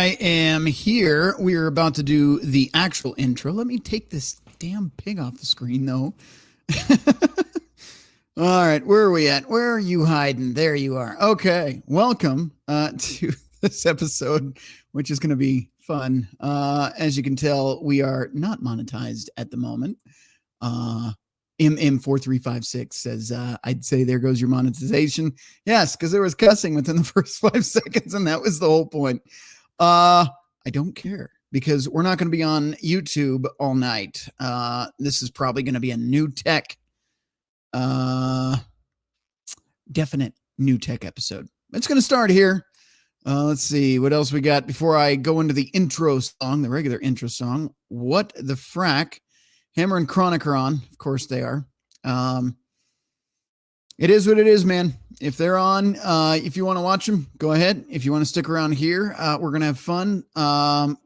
I am here. We are about to do the actual intro. Let me take this damn pig off the screen, though. All right, where are we at? Where are you hiding? There you are. Okay, welcome to this episode, which is going to be fun. As you can tell, we are not monetized at the moment. MM4356 says, I'd say there goes your monetization. Yes, because there was cussing within the first 5 seconds, and that was the whole point. I don't care because we're not going to be on YouTube all night. This is probably going to be a new tech, definite new tech episode. It's going to start here. Let's see what else we got before I go into the intro song, the regular intro song. What the frack? Hammer and Chronic are on. Of course they are. It is what it is, man. If they're on, if you want to watch them, go ahead. If you want to stick around here, we're going to have fun.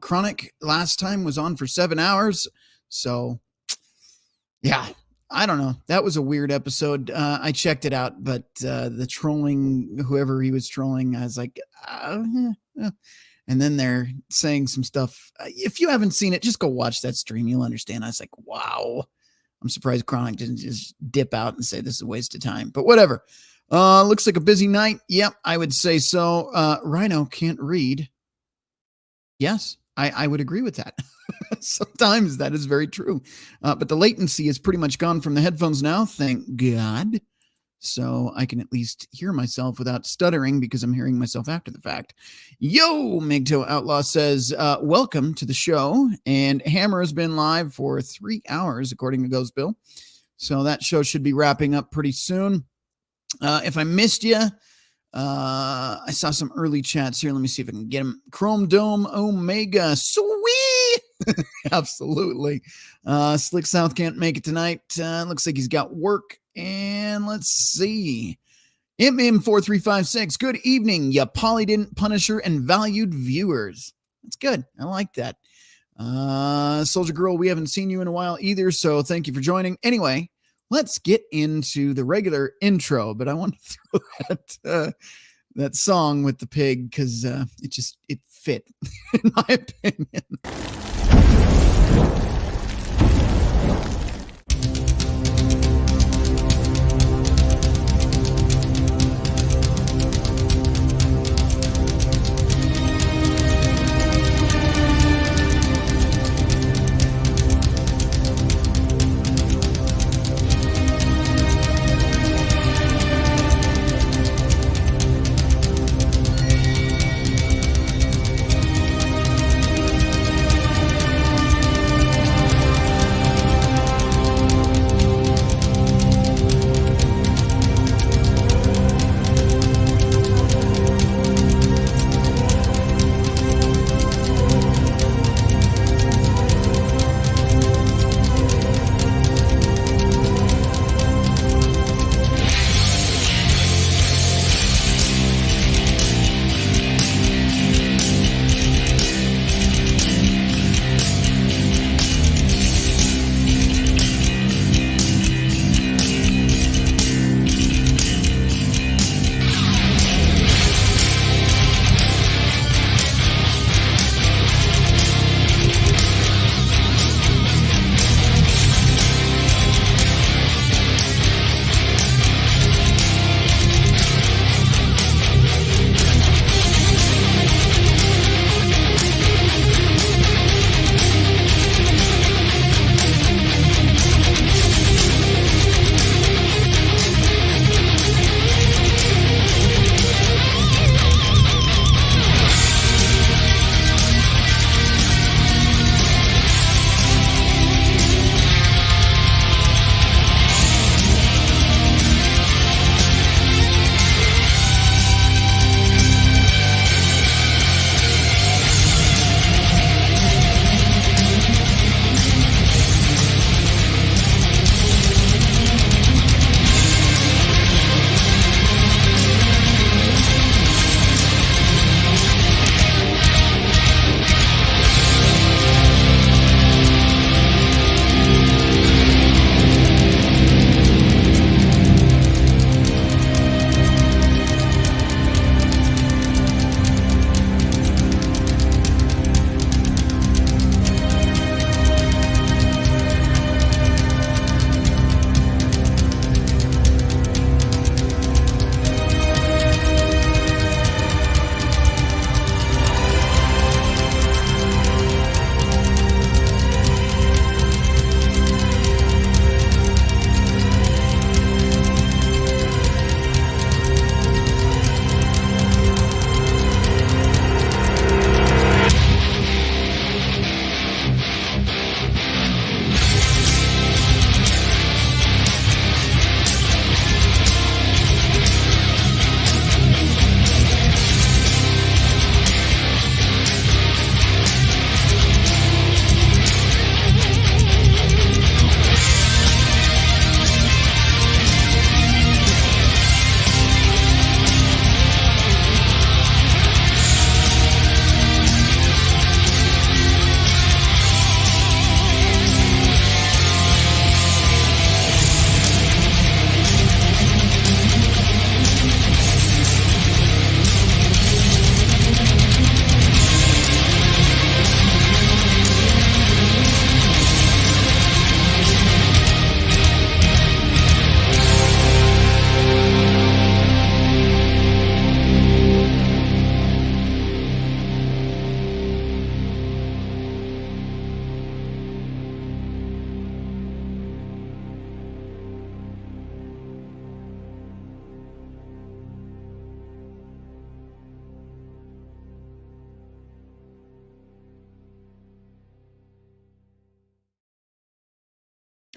Chronic last time was on for 7 hours. So, yeah, I don't know. That was a weird episode. I checked it out, but the trolling, whoever he was trolling, I was like, and then they're saying some stuff. If you haven't seen it, just go watch that stream. You'll understand. I was like, wow. I'm surprised Chronic didn't just dip out and say this is a waste of time. But whatever. Looks like a busy night. Yep, I would say so. Rhino can't read. Yes, I would agree with that. Sometimes that is very true. But the latency is pretty much gone from the headphones now. Thank God. So I can at least hear myself without stuttering because I'm hearing myself after the fact. Yo, Migto Outlaw says, welcome to the show. And Hammer has been live for 3 hours, according to Ghost Bill. So that show should be wrapping up pretty soon. If I missed you, I saw some early chats here. Let me see if I can get them. Chrome Dome Omega. Sweet. Absolutely. Slick South can't make it tonight. Looks like he's got work. And let's see. MM4356. Good evening, ya Polydent Punisher and valued viewers. That's good. I like that. Soldier Girl, we haven't seen you in a while either, so thank you for joining. Anyway, let's get into the regular intro, but I want to throw that song with the pig because it fit, in my opinion.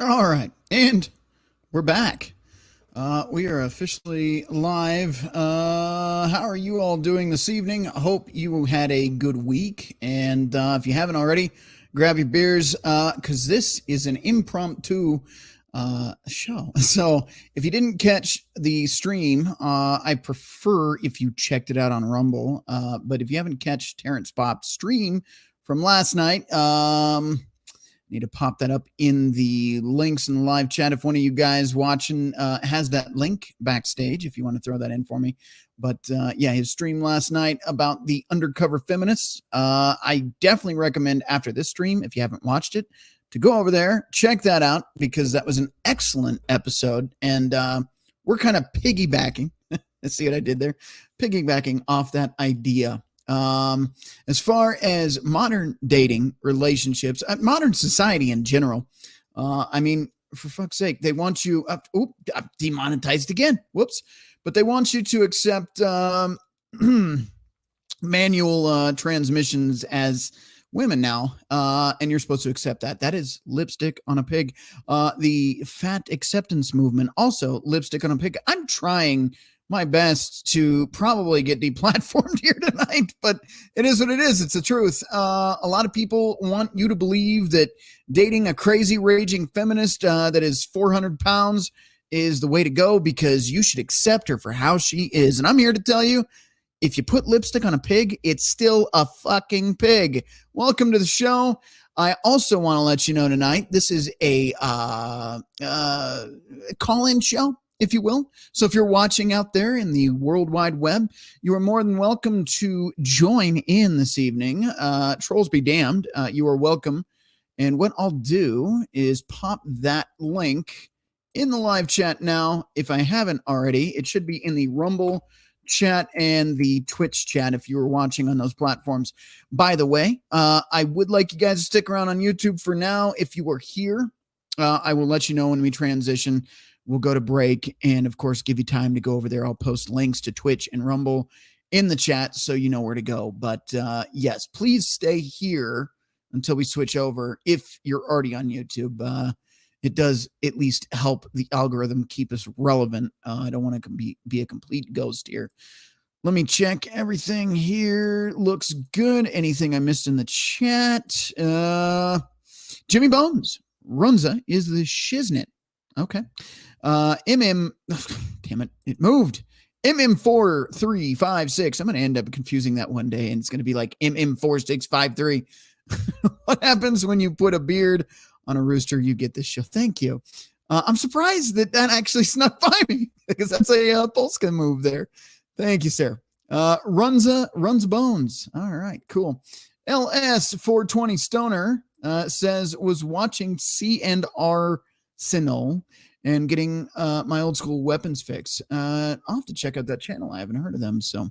All right, and we're back. We are officially live. How are you all doing this evening? I hope you had a good week. And if you haven't already, grab your beers because this is an impromptu show. So if you didn't catch the stream, I prefer if you checked it out on Rumble. But if you haven't catch Terrence Pop's stream from last night, need to pop that up in the links in the live chat. If one of you guys watching has that link backstage, if you want to throw that in for me. But yeah, his stream last night about the undercover feminists. I definitely recommend after this stream, if you haven't watched it, to go over there, check that out, because that was an excellent episode. And we're kind of piggybacking. Let's see what I did there. Piggybacking off that idea. As far as modern dating relationships, modern society in general, I mean, for fuck's sake, they want you demonetized again. Whoops. But they want you to accept manual transmissions as women now, and you're supposed to accept that. That is lipstick on a pig. The fat acceptance movement, also lipstick on a pig. I'm trying my best to probably get deplatformed here tonight, but it is what it is. It's the truth. A lot of people want you to believe that dating a crazy raging feminist that is 400 pounds is the way to go, because you should accept her for how she is. And I'm here to tell you, if you put lipstick on a pig, it's still a fucking pig. Welcome to the show. I also want to let you know tonight, this is a call-in show, if you will. So if you're watching out there in the World Wide Web, you are more than welcome to join in this evening. Trolls be damned. You are welcome. And what I'll do is pop that link in the live chat now. If I haven't already, it should be in the Rumble chat and the Twitch chat if you were watching on those platforms. By the way, I would like you guys to stick around on YouTube for now. If you are here, I will let you know when we transition. We'll go to break and, of course, give you time to go over there. I'll post links to Twitch and Rumble in the chat so you know where to go. But yes, please stay here until we switch over if you're already on YouTube. It does at least help the algorithm keep us relevant. I don't want to be a complete ghost here. Let me check everything here. Looks good. Anything I missed in the chat? Jimmy Bones. Runza is the shiznit. Okay. Damn it, it moved. MM4356. I'm going to end up confusing that one day, and it's going to be like MM4653. What happens when you put a beard on a rooster? You get this show. Thank you. I'm surprised that actually snuck by me, because that's a Polska move there. Thank you, sir. Runs Bones. All right, cool. LS420 Stoner says, was watching C&R Sinol and getting my old school weapons fix. I'll have to check out that channel. I haven't heard of them. So,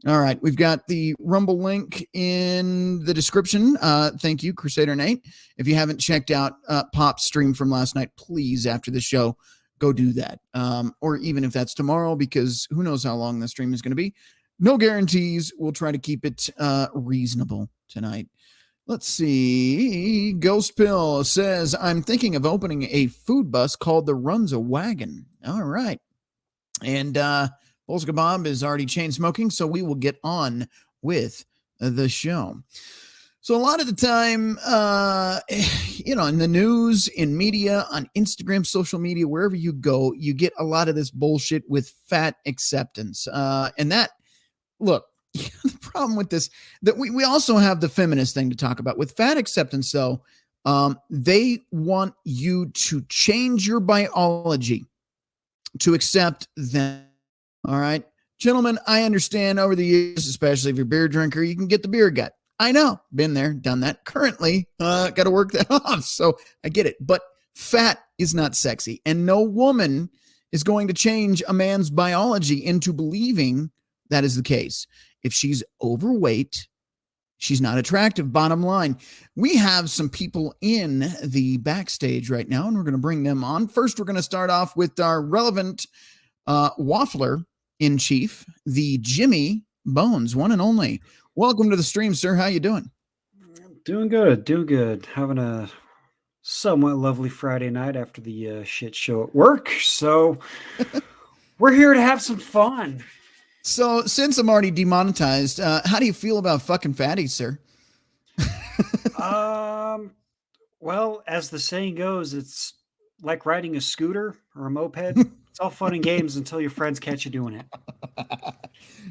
all right. We've got the Rumble link in the description. Thank you, Crusader Nate. If you haven't checked out Pop's stream from last night, please, after the show, go do that. Or even if that's tomorrow, because who knows how long the stream is going to be. No guarantees. We'll try to keep it reasonable tonight. Let's see. Ghost Pill says, I'm thinking of opening a food bus called the Runs a Wagon. All right. And Polska Bob is already chain smoking, so we will get on with the show. So a lot of the time, in the news, in media, on Instagram, social media, wherever you go, you get a lot of this bullshit with fat acceptance. And that, look, the problem with this, that we also have the feminist thing to talk about. With fat acceptance, though, they want you to change your biology to accept them. All right, gentlemen, I understand over the years, especially if you're a beer drinker, you can get the beer gut. I know, been there, done that. Currently, got to work that off, so I get it. But fat is not sexy, and no woman is going to change a man's biology into believing that is the case. If she's overweight, she's not attractive. Bottom line, we have some people in the backstage right now, and we're going to bring them on. First, we're going to start off with our relevant waffler in chief, the Jimmy Bones, one and only. Welcome to the stream, sir. How you doing? Doing good. Having a somewhat lovely Friday night after the shit show at work. So we're here to have some fun. So, since I'm already demonetized, how do you feel about fucking fatties, sir? Well, as the saying goes, it's like riding a scooter or a moped. It's all fun and games until your friends catch you doing it.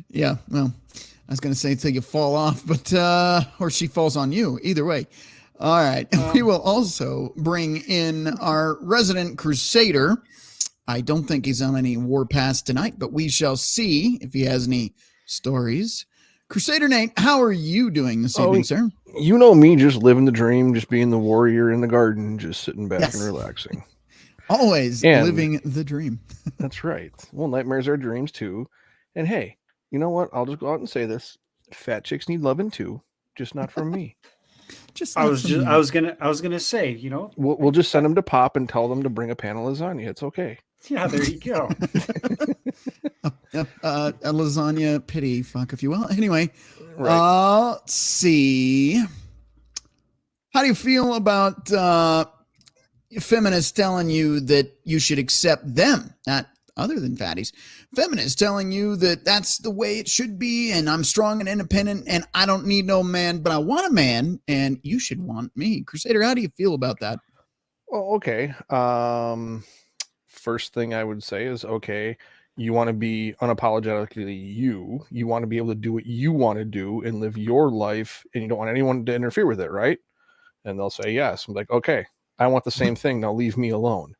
Yeah, well, I was going to say until you fall off, but, or she falls on you. Either way. All right. We will also bring in our resident crusader. I don't think he's on any warpath tonight, but we shall see if he has any stories. Crusader Nate, how are you doing this evening, sir? You know me, just living the dream, just being the warrior in the garden, just sitting back and relaxing. Always living the dream. That's right. Well, nightmares are dreams too. And hey, you know what? I'll just go out and say this: fat chicks need loving too, just not from me. I was gonna say, you know, we'll just send them to Pop and tell them to bring a pan of lasagna. It's okay. Yeah, there you go. A lasagna pity fuck, if you will. Anyway, right. Let's see. How do you feel about feminists telling you that you should accept them, not other than fatties? Feminists telling you that that's the way it should be, and I'm strong and independent, and I don't need no man, but I want a man, and you should want me. Crusader, how do you feel about that? Well, okay. First thing I would say is, okay, you want to be unapologetically you. You want to be able to do what you want to do and live your life, and you don't want anyone to interfere with it, right? And they'll say yes. I'm like, okay, I want the same thing. Now leave me alone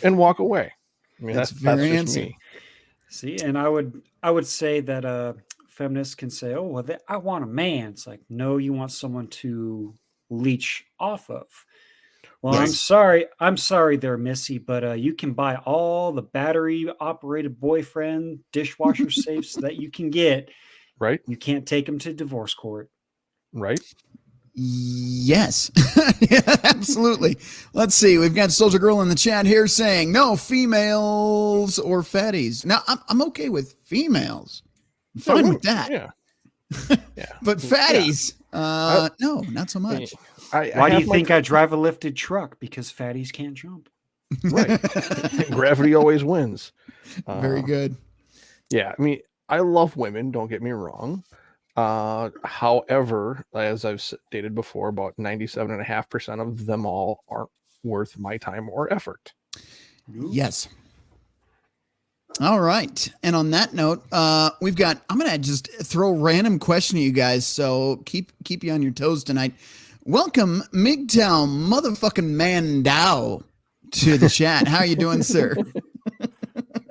and walk away. I mean, that's very just me. See, and I would say that feminists can say, oh, well, I want a man. It's like, no, you want someone to leech off of. Well, yes. I'm sorry there, Missy, but you can buy all the battery-operated boyfriend dishwasher safes that you can get. Right. You can't take them to divorce court. Right. Yes. Yeah, absolutely. Let's see. We've got Soldier Girl in the chat here saying, no females or fatties. Now, I'm okay with females. I'm fine with that. Yeah. Yeah. But fatties, no, not so much. Why do you think I drive a lifted truck? Because fatties can't jump. Right. Gravity always wins. Very good. Yeah. I mean, I love women. Don't get me wrong. However, as I've stated before, about 97.5% of them all aren't worth my time or effort. Yes. All right. And on that note, I'm going to just throw a random question at you guys. So keep you on your toes tonight. Welcome, MGTOW motherfucking Mandau to the chat. How are you doing, sir?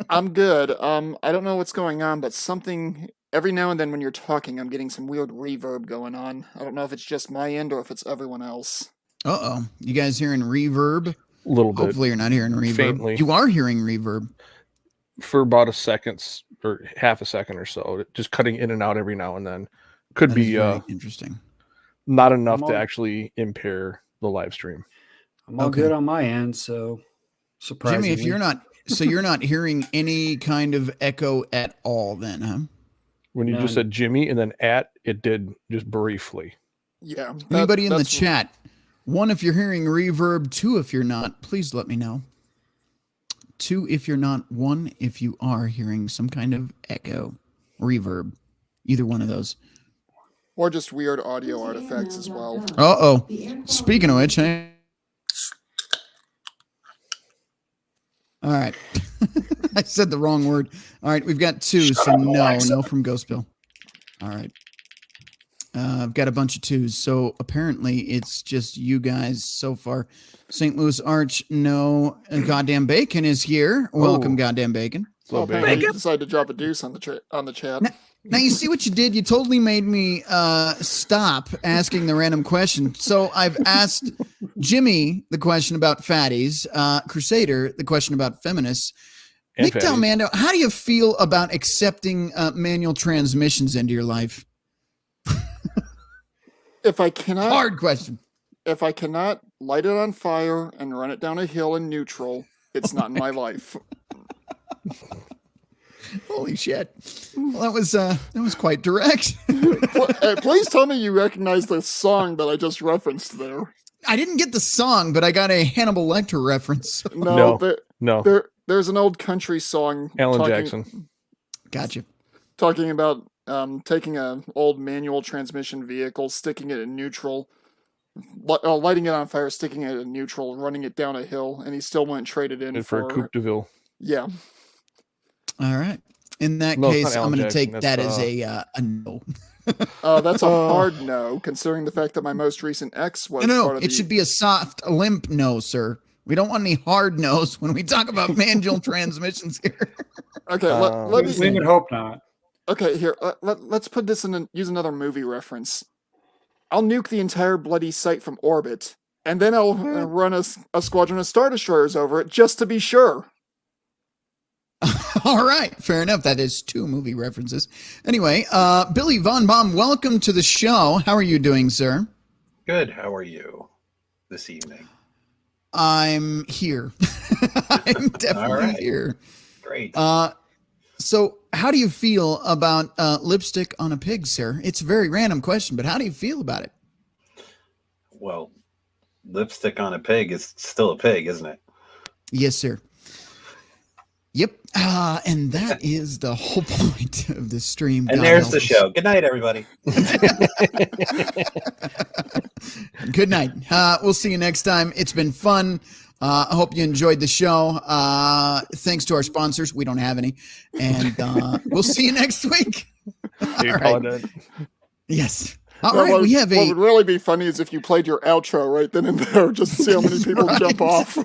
I'm good. I don't know what's going on, but something every now and then when you're talking, I'm getting some weird reverb going on. I don't know if it's just my end or if it's everyone else. Uh-oh. You guys hearing reverb? A little bit. Hopefully you're not hearing reverb. Faintly. You are hearing reverb. For about a second or half a second or so, just cutting in and out every now and then. Could be interesting. Not enough to actually impair the live stream. I'm all good on my end, so surprisingly. Jimmy, if you're not hearing any kind of echo at all then, huh? When you just said Jimmy and then it did just briefly. Yeah. Anybody in the chat, 1, if you're hearing reverb, 2, if you're not, please let me know. 2, if you're not, 1, if you are hearing some kind of echo, reverb, either one of those. Or just weird audio artifacts as well. Uh-oh. Speaking of which, hey. All right. I said the wrong word. All right, we've got 2, so no from Ghost Bill. All right. I've got a bunch of 2s, so apparently it's just you guys so far. St. Louis Arch, no. Goddamn Bacon is here. Welcome, Goddamn Bacon. So Bacon decided to drop a deuce on the chat. Now, you see what you did? You totally made me stop asking the random question. So I've asked Jimmy the question about fatties, Crusader the question about feminists. MGTOW Mando, how do you feel about accepting manual transmissions into your life? If I cannot... Hard question. If I cannot light it on fire and run it down a hill in neutral, it's not in my life. Holy shit. Well, that was quite direct. Please tell me you recognize the song that I just referenced there. I didn't get the song, but I got a Hannibal Lecter reference. No. There's an old country song. Alan Jackson. Gotcha. Talking about taking an old manual transmission vehicle, sticking it in neutral, lighting it on fire, sticking it in neutral, running it down a hill, and he still went and traded in And for a Coupe de Ville. Yeah. All right. In that No, it's case, not I'm Alan going to take Jackson. that That's, as a no. That's a hard no, considering the fact that my most recent ex was No, part of it should be a soft, limp no, sir. We don't want any hard no's when we talk about manual transmissions here. Okay, let me. We would hope not. Okay, here. Let's put this in. Use another movie reference. I'll nuke the entire bloody site from orbit, and then I'll run a squadron of Star Destroyers over it just to be sure. All right, fair enough. That is 2 movie references. Anyway, Billy Von Baum, welcome to the show. How are you doing, sir? Good. How are you this evening? I'm here. I'm definitely here. Great. So how do you feel about lipstick on a pig, sir? It's a very random question, but how do you feel about it? Well, lipstick on a pig is still a pig, isn't it? Yes, sir. Yep. And that is the whole point of the stream. And God there's help the us. show. Good night, everybody. Good night. We'll see you next time. It's been fun. I hope you enjoyed the show. Thanks to our sponsors. We don't have any. And we'll see you next week. You All call right. it Yes. All right. We have What would really be funny is if you played your outro right then and there, just to see how many people jump off.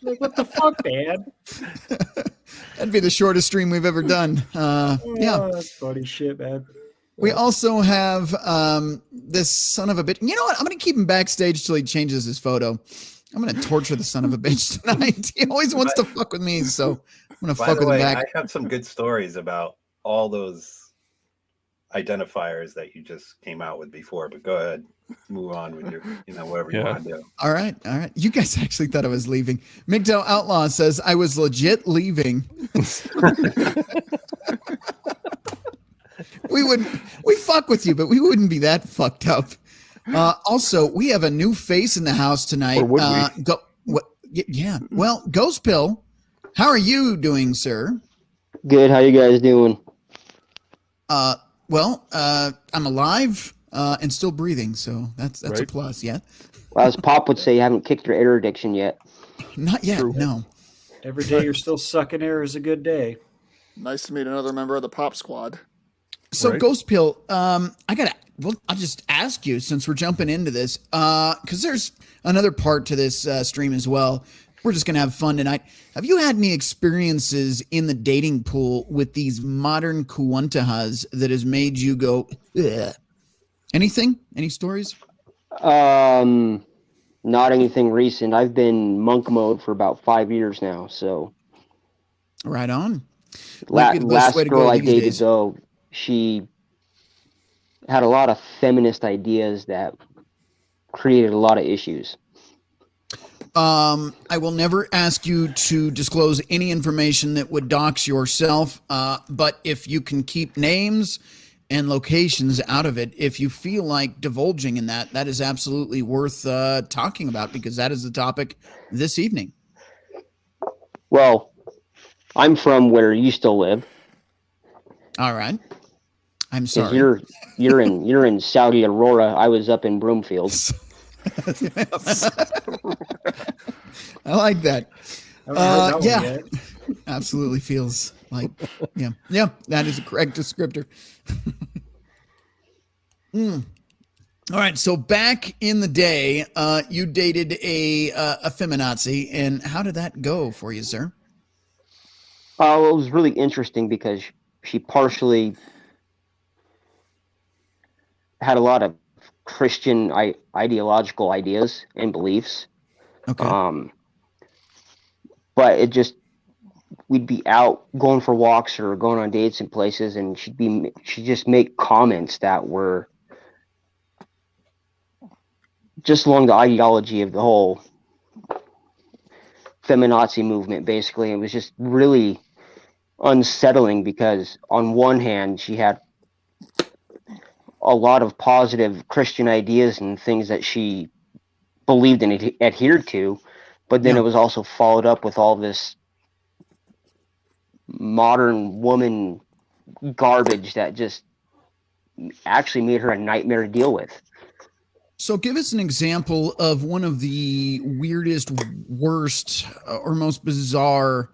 Like, what the fuck, man? That'd be the shortest stream we've ever done. Yeah. That's funny shit, man. We also have this son of a bitch. You know what? I'm going to keep him backstage till he changes his photo. I'm going to torture the son of a bitch tonight. He always wants to fuck with me, so I'm going to By fuck the with him way, back. I have some good stories about all those identifiers that you just came out with before, but go ahead. Move on with your, whatever you want to do. All right. You guys actually thought I was leaving. MGTOW Outlaw says I was legit leaving. We fuck with you, but we wouldn't be that fucked up. Also, we have a new face in the house tonight. Or would we? Yeah. Well, Ghost Pill, how are you doing, sir? Good. How you guys doing? Well, I'm alive and still breathing, so that's a Right. plus. Yeah. Well, as Pop would say, you haven't kicked your air addiction yet. Not yet. True. No. Every day you're still sucking air is a good day. Nice to meet another member of the Pop Squad. So Right. Ghost Pill, I'll just ask you since we're jumping into this, because there's another part to this stream as well. We're just gonna have fun tonight. Have you had any experiences in the dating pool with these modern Kuwantahas that has made you go, ugh? Anything? Any stories? Not anything recent. I've been monk mode for about 5 years now. So Right on. Might be the best last way to girl go I these dated, days. though, she had a lot of feminist ideas that created a lot of issues. I will never ask you to disclose any information that would dox yourself, but if you can keep names and locations out of it, if you feel like divulging in that, that is absolutely worth talking about, because that is the topic this evening. Well, I'm from where you still live. All right. I'm 'Cause sorry. you're in Saudi Aurora. I was up in Broomfield. I like that. I haven't heard that one Yeah. yet. Absolutely feels like, yeah, that is a correct descriptor. All right, so back in the day, you dated a feminazi, and how did that go for you, sir? Well, it was really interesting because she partially had a lot of Christian ideological ideas and beliefs. Okay. But it just, we'd be out going for walks or going on dates in places, and she'd just make comments that were just along the ideology of the whole feminazi movement, basically. It was just really unsettling because on one hand, she had a lot of positive Christian ideas and things that she believed and adhered to, but then Yeah. it was also followed up with all this modern woman garbage that just actually made her a nightmare to deal with. So give us an example of one of the weirdest, worst, or most bizarre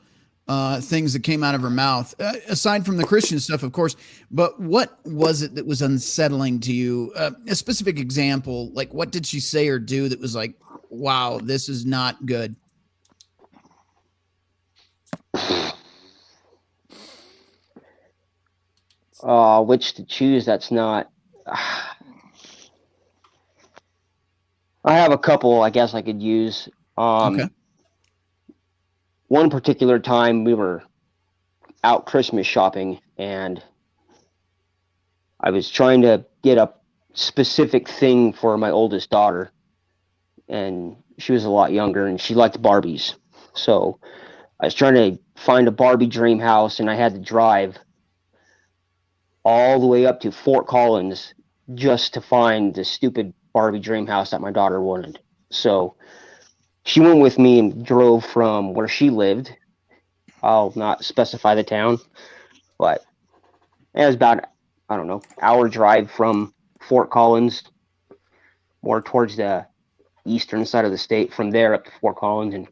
things that came out of her mouth, aside from the Christian stuff, of course. But what was it that was unsettling to you? A specific example, like what did she say or do that was like, wow, this is not good? Which to choose, that's not... I have a couple, I guess I could use. Okay. One particular time we were out Christmas shopping, and I was trying to get a specific thing for my oldest daughter, and she was a lot younger, and she liked Barbies. So I was trying to find a Barbie dream house, and I had to drive all the way up to Fort Collins just to find the stupid Barbie dream house that my daughter wanted. So she went with me and drove from where she lived. I'll not specify the town, but it was about, I don't know, hour drive from Fort Collins, more towards the eastern side of the state, from there up to Fort Collins. And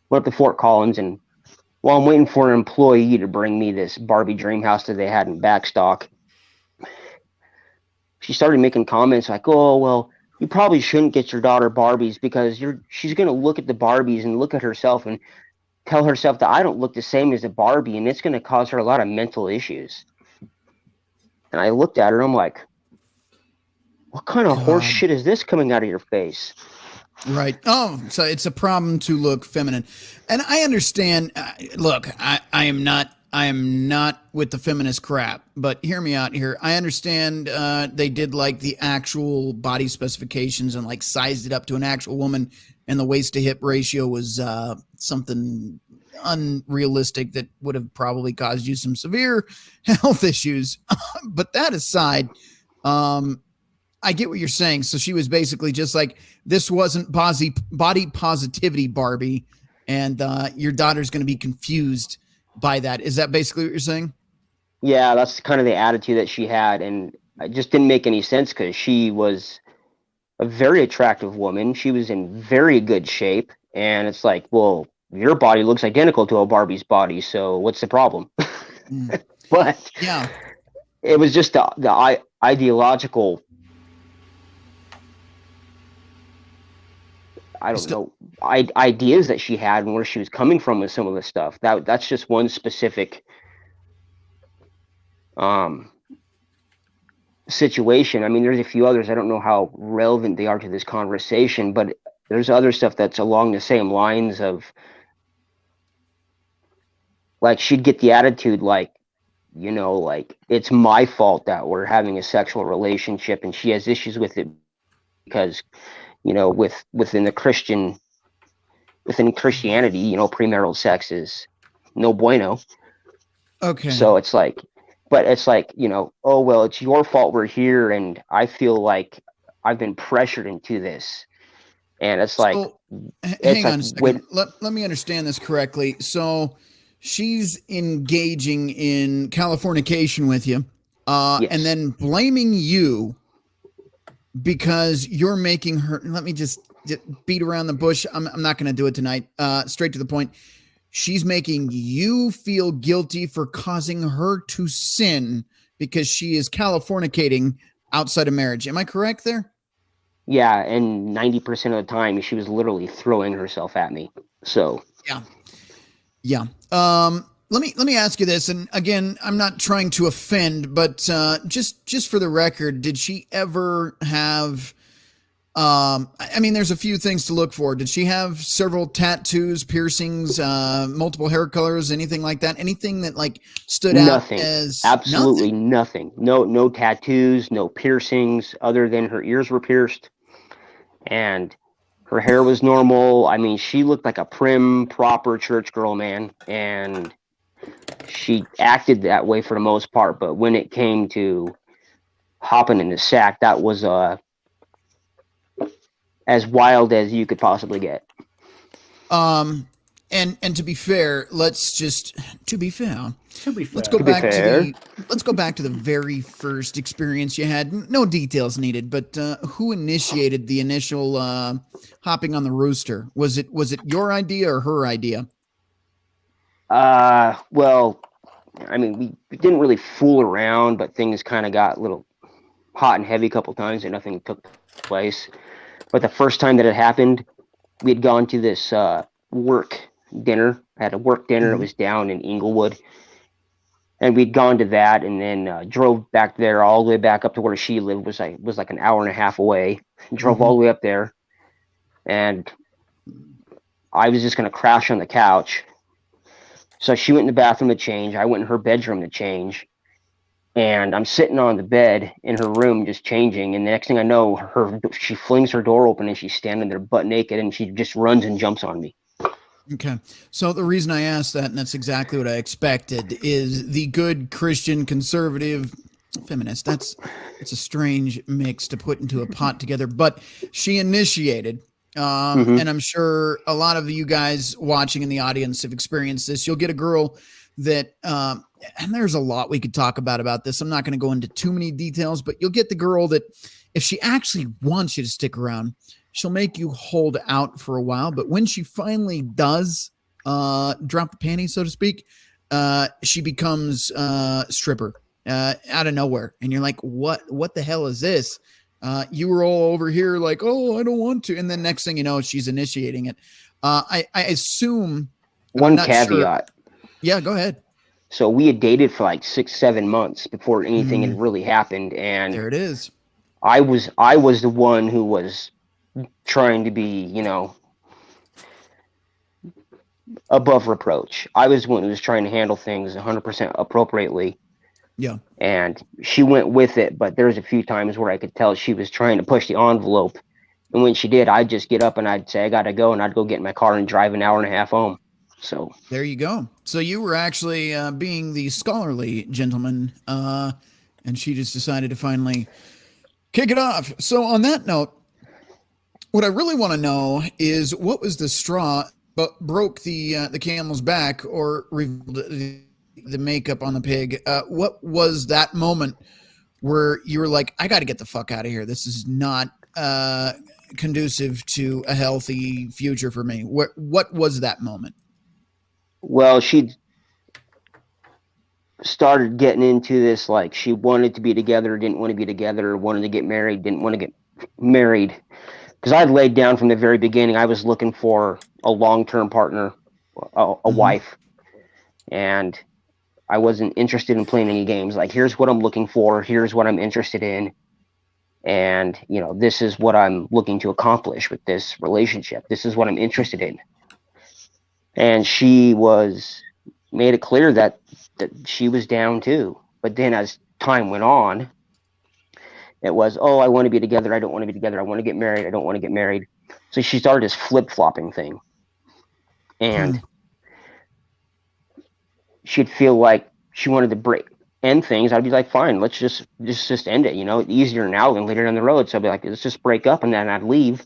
went up to Fort Collins, and while I'm waiting for an employee to bring me this Barbie dream house that they had in backstock, she started making comments like, oh, well, you probably shouldn't get your daughter Barbies because she's going to look at the Barbies and look at herself and tell herself that I don't look the same as a Barbie, and it's going to cause her a lot of mental issues. And I looked at her, and I'm like, what kind of horse shit is this coming out of your face? Right. Oh, so it's a problem to look feminine. And I understand. Look, I am not with the feminist crap, but hear me out here. I understand they did like the actual body specifications and like sized it up to an actual woman, and the waist to hip ratio was something unrealistic that would have probably caused you some severe health issues. But that aside, I get what you're saying. So she was basically just like, this wasn't body positivity Barbie, and your daughter's going to be confused by that. Is that basically what you're saying? Yeah, that's kind of the attitude that she had, and it just didn't make any sense because she was a very attractive woman. She was in very good shape, and it's like, well, your body looks identical to a Barbie's body, so what's the problem? But yeah, it was just the ideological, I don't know, ideas that she had and where she was coming from with some of the stuff. That's just one specific situation. I mean, there's a few others. I don't know how relevant they are to this conversation, but there's other stuff that's along the same lines of, like, she'd get the attitude like, you know, like, it's my fault that we're having a sexual relationship, and she has issues with it because, you know, within Christianity, you know, premarital sex is no bueno. okay. So it's like, but it's like, you know, oh, well, it's your fault we're here, and I feel like I've been pressured into this. And it's like, hang on a second. Let me understand this correctly. So she's engaging in Californication with you, yes. and then blaming you because you're making her. Let me just beat around the bush. I'm not going to do it tonight. Straight to the point. She's making you feel guilty for causing her to sin because she is Californicating outside of marriage. Am I correct there? Yeah, and 90% of the time she was literally throwing herself at me. So yeah. Let me ask you this, and again, I'm not trying to offend, but just for the record, did she ever have? I mean, there's a few things to look for. Did she have several tattoos, piercings, multiple hair colors, anything like that? Anything that like stood out as absolutely nothing? No tattoos, no piercings, other than her ears were pierced, and her hair was normal. I mean, she looked like a prim, proper church girl, man, and she acted that way for the most part. But when it came to hopping in the sack, that was as wild as you could possibly get. And to be fair, let's go To be back fair. let's go back to the very first experience you had. No details needed, but who initiated the initial hopping on the rooster? Was it your idea or her idea? Well, I mean, we didn't really fool around, but things kind of got a little hot and heavy a couple times and nothing took place. But the first time that it happened, we had gone to this work dinner. I had a work dinner. It was down in Inglewood. And we'd gone to that and then drove back there all the way back up to where she lived. Was like an hour and a half away. Drove all the way up there. And I was just going to crash on the couch. So she went in the bathroom to change. I went in her bedroom to change. And I'm sitting on the bed in her room just changing. And the next thing I know, she flings her door open and she's standing there butt naked and she just runs and jumps on me. Okay. So the reason I asked that, and that's exactly what I expected, is the good Christian conservative feminist. It's a strange mix to put into a pot together, but she initiated. And I'm sure a lot of you guys watching in the audience have experienced this. You'll get a girl that, and there's a lot we could talk about this. I'm not going to go into too many details, but you'll get the girl that if she actually wants you to stick around, she'll make you hold out for a while. But when she finally does drop the panties, so to speak, she becomes stripper out of nowhere. And you're like, what the hell is this? You were all over here like, oh, I don't want to. And then next thing you know, she's initiating it. I assume. One caveat. Sure. Yeah, go ahead. So we had dated for like 6-7 months before anything had really happened. And there it is. I was the one who was trying to be, above reproach. I was the one who was trying to handle things 100% appropriately. Yeah. And she went with it, but there's a few times where I could tell she was trying to push the envelope. And when she did, I'd just get up and I'd say, I got to go. And I'd go get in my car and drive an hour and a half home. So there you go. So you were actually being the scholarly gentleman, and she just decided to finally kick it off. So on that note, what I really want to know is what was the straw but broke the camel's back or revealed the makeup on the pig? What was that moment where you were like, I got to get the fuck out of here. This is not conducive to a healthy future for me. What was that moment? Well, she started getting into this, like she wanted to be together, didn't want to be together, wanted to get married, didn't want to get married. Because I'd laid down from the very beginning, I was looking for a long-term partner, a wife. And I wasn't interested in playing any games. Like, here's what I'm looking for. Here's what I'm interested in. And, this is what I'm looking to accomplish with this relationship. This is what I'm interested in. And she made it clear that she was down too. But then as time went on, it was, oh, I want to be together. I don't want to be together. I want to get married. I don't want to get married. So she started this flip-flopping thing. And she'd feel like she wanted to end things. I'd be like, fine, let's just end it. Easier now than later down the road. So I'd be like, let's just break up. And then I'd leave.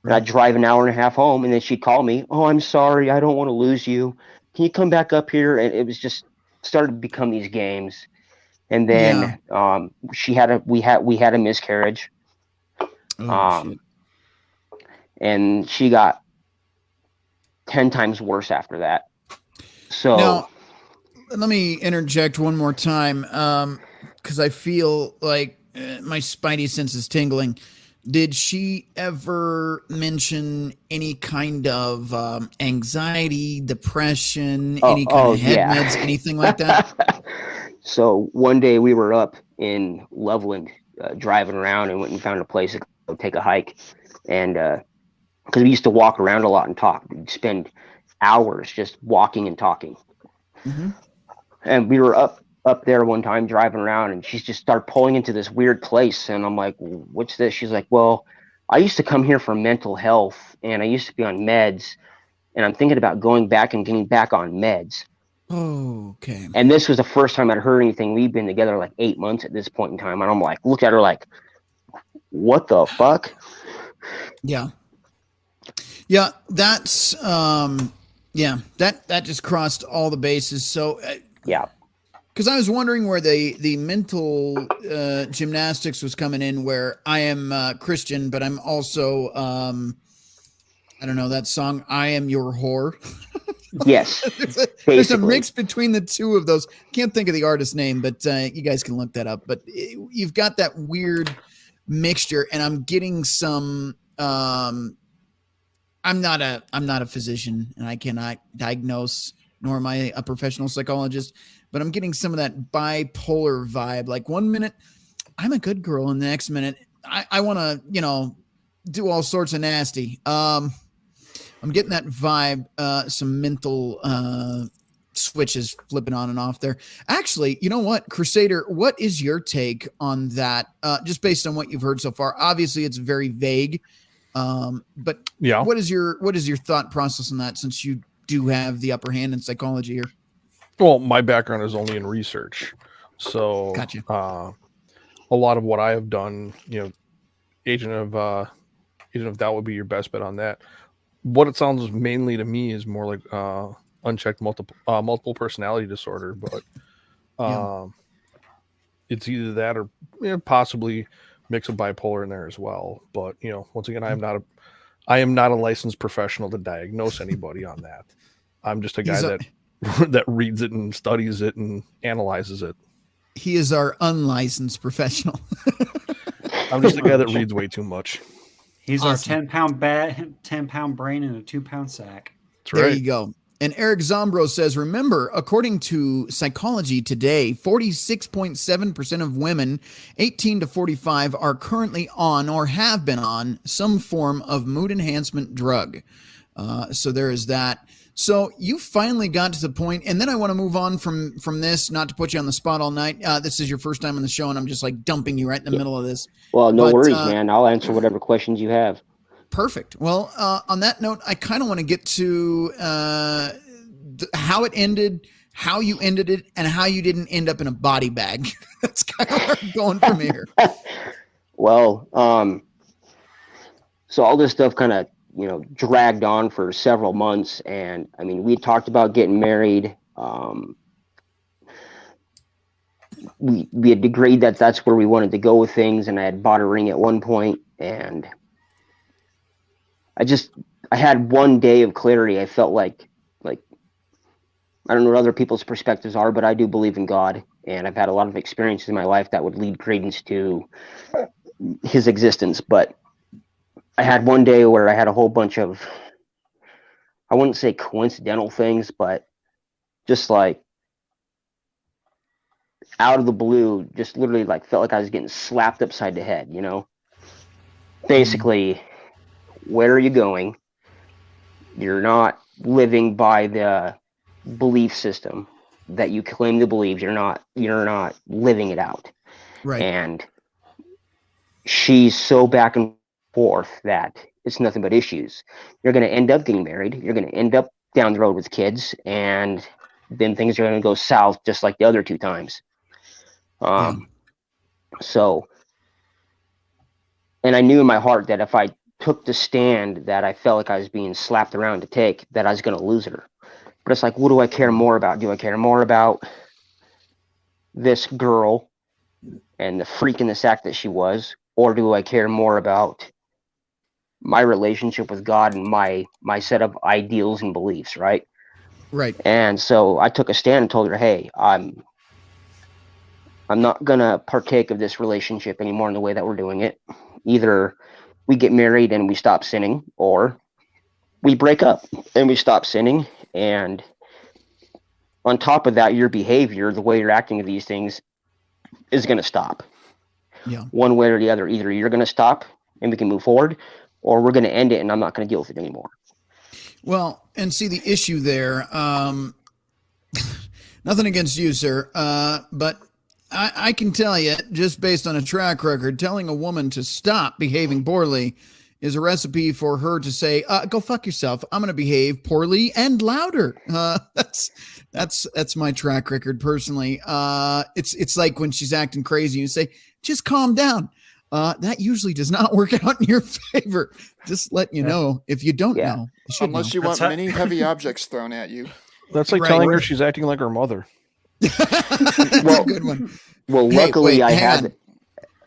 And I'd drive an hour and a half home, and then she'd call me. Oh, I'm sorry. I don't want to lose you. Can you come back up here? And it was just started to become these games. And then we had a miscarriage. And she got 10 times worse after that. So now, let me interject one more time, because I feel like my spidey sense is tingling. Did she ever mention any kind of anxiety, depression, any kind of head meds, anything like that? So one day we were up in Loveland driving around and went and found a place to go take a hike. And because we used to walk around a lot and talk. We'd spend hours just walking and talking. And we were up there one time driving around, and she just started pulling into this weird place. And I'm like, what's this? She's like, well, I used to come here for mental health, and I used to be on meds, and I'm thinking about going back and getting back on meds. Oh, okay. And this was the first time I'd heard anything. We'd been together like 8 months at this point in time. And I'm like, looked at her like, what the fuck? Yeah. Yeah. That's, that just crossed all the bases. So, Yeah. because I was wondering where the mental gymnastics was coming in, where I am Christian, but I'm also, I don't know, that song, I Am Your Whore. Yes. there's a mix between the two of those. Can't think of the artist's name, but you guys can look that up. But you've got that weird mixture, and I'm getting some. I'm not a physician, and I cannot diagnose, nor am I a professional psychologist. But I'm getting some of that bipolar vibe. Like 1 minute, I'm a good girl, and the next minute, I want to, do all sorts of nasty. I'm getting that vibe, some mental switches flipping on and off there. Actually, you know what, Crusader, what is your take on that? Just based on what you've heard so far. Obviously, it's very vague, but Yeah. what is your thought process on that? Since you do have the upper hand in psychology here. Well, my background is only in research, so Gotcha. A lot of what I have done, Agent of Doubt would be your best bet on that. What it sounds mainly to me is more like unchecked multiple personality disorder, but it's either that or possibly mix of bipolar in there as well. But once again, I am not a licensed professional to diagnose anybody on that. I'm just a guy that that reads it and studies it and analyzes it. He is our unlicensed professional. I'm just a guy that reads way too much. He's awesome. our 10-pound brain in a 2-pound sack. That's there right. you go. And Eric Zombro says, remember, according to Psychology Today, 46.7% of women 18 to 45 are currently on or have been on some form of mood enhancement drug. So there is that. So you finally got to the point, and then I want to move on from this, not to put you on the spot all night. This is your first time on the show, and I'm just like dumping you right in the middle of this. Well, no worries, man. I'll answer whatever questions you have. Perfect. Well, on that note, I kind of want to get to how it ended, how you ended it, and how you didn't end up in a body bag. That's kind of where I'm going from here. Well, so all this stuff kind of, dragged on for several months. And I mean, we talked about getting married. We had agreed that that's where we wanted to go with things. And I had bought a ring at one point, and I had one day of clarity. I felt like I don't know what other people's perspectives are, but I do believe in God, and I've had a lot of experiences in my life that would lead credence to his existence. But I had one day where I had a whole bunch of, I wouldn't say coincidental things, but just like out of the blue, just literally like felt like I was getting slapped upside the head, Basically, where are you going? You're not living by the belief system that you claim to believe. You're not living it out. Right. And she's so back and forth that it's nothing but issues. You're going to end up getting married. You're going to end up down the road with kids, and then things are going to go south just like the other two times. So, and I knew in my heart that if I took the stand that I felt like I was being slapped around to take, that I was going to lose her. But it's like, what do I care more about? Do I care more about this girl and the freak in the sack that she was, or do I care more about my relationship with God and my set of ideals and beliefs, right? Right. And so I took a stand and told her, hey, I'm not going to partake of this relationship anymore in the way that we're doing it. Either we get married and we stop sinning, or we break up and we stop sinning. And on top of that, your behavior, the way you're acting with these things, is going to stop. Yeah. One way or the other. Either you're going to stop and we can move forward, or we're going to end it and I'm not going to deal with it anymore. Well, and see the issue there. Nothing against you, sir, but I can tell you, just based on a track record, telling a woman to stop behaving poorly is a recipe for her to say, go fuck yourself. I'm going to behave poorly and louder. That's my track record personally. It's like when she's acting crazy, you say, just calm down. that usually does not work out in your favor. Just letting you know, if you don't know, you should Unless know. you want many heavy objects thrown at you. That's like telling her she's acting like her mother. That's a good one. Well, luckily I had.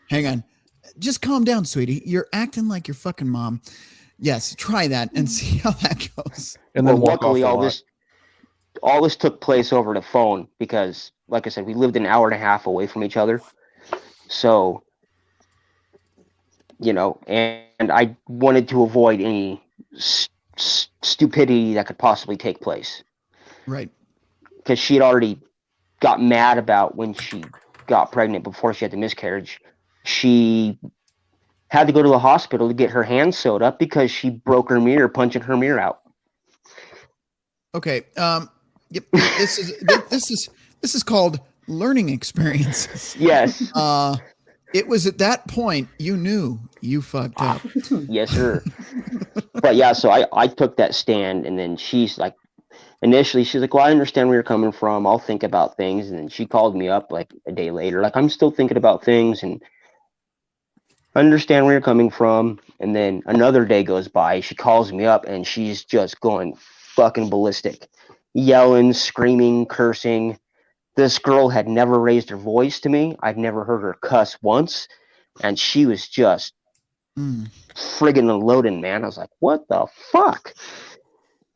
Hang on. Just calm down, sweetie. You're acting like your fucking mom. Yes, try that and see how that goes. And then luckily all this took place over the phone because, like I said, we lived an hour and a half away from each other. So, and I wanted to avoid any stupidity that could possibly take place. Right. Because she had already got mad about when she got pregnant before she had the miscarriage. She had to go to the hospital to get her hand sewed up because she broke her mirror punching her mirror out. Okay. Yep. This is called learning experiences. Yes. It was at that point you knew you fucked up. Yes, sir. But yeah, so I took that stand, and then initially she's like, well, I understand where you're coming from. I'll think about things. And then she called me up like a day later, like, I'm still thinking about things and I understand where you're coming from. And then another day goes by. She calls me up and she's just going fucking ballistic, yelling, screaming, cursing. This girl had never raised her voice to me. I'd never heard her cuss once. And she was just friggin' unloading, man. I was like, what the fuck?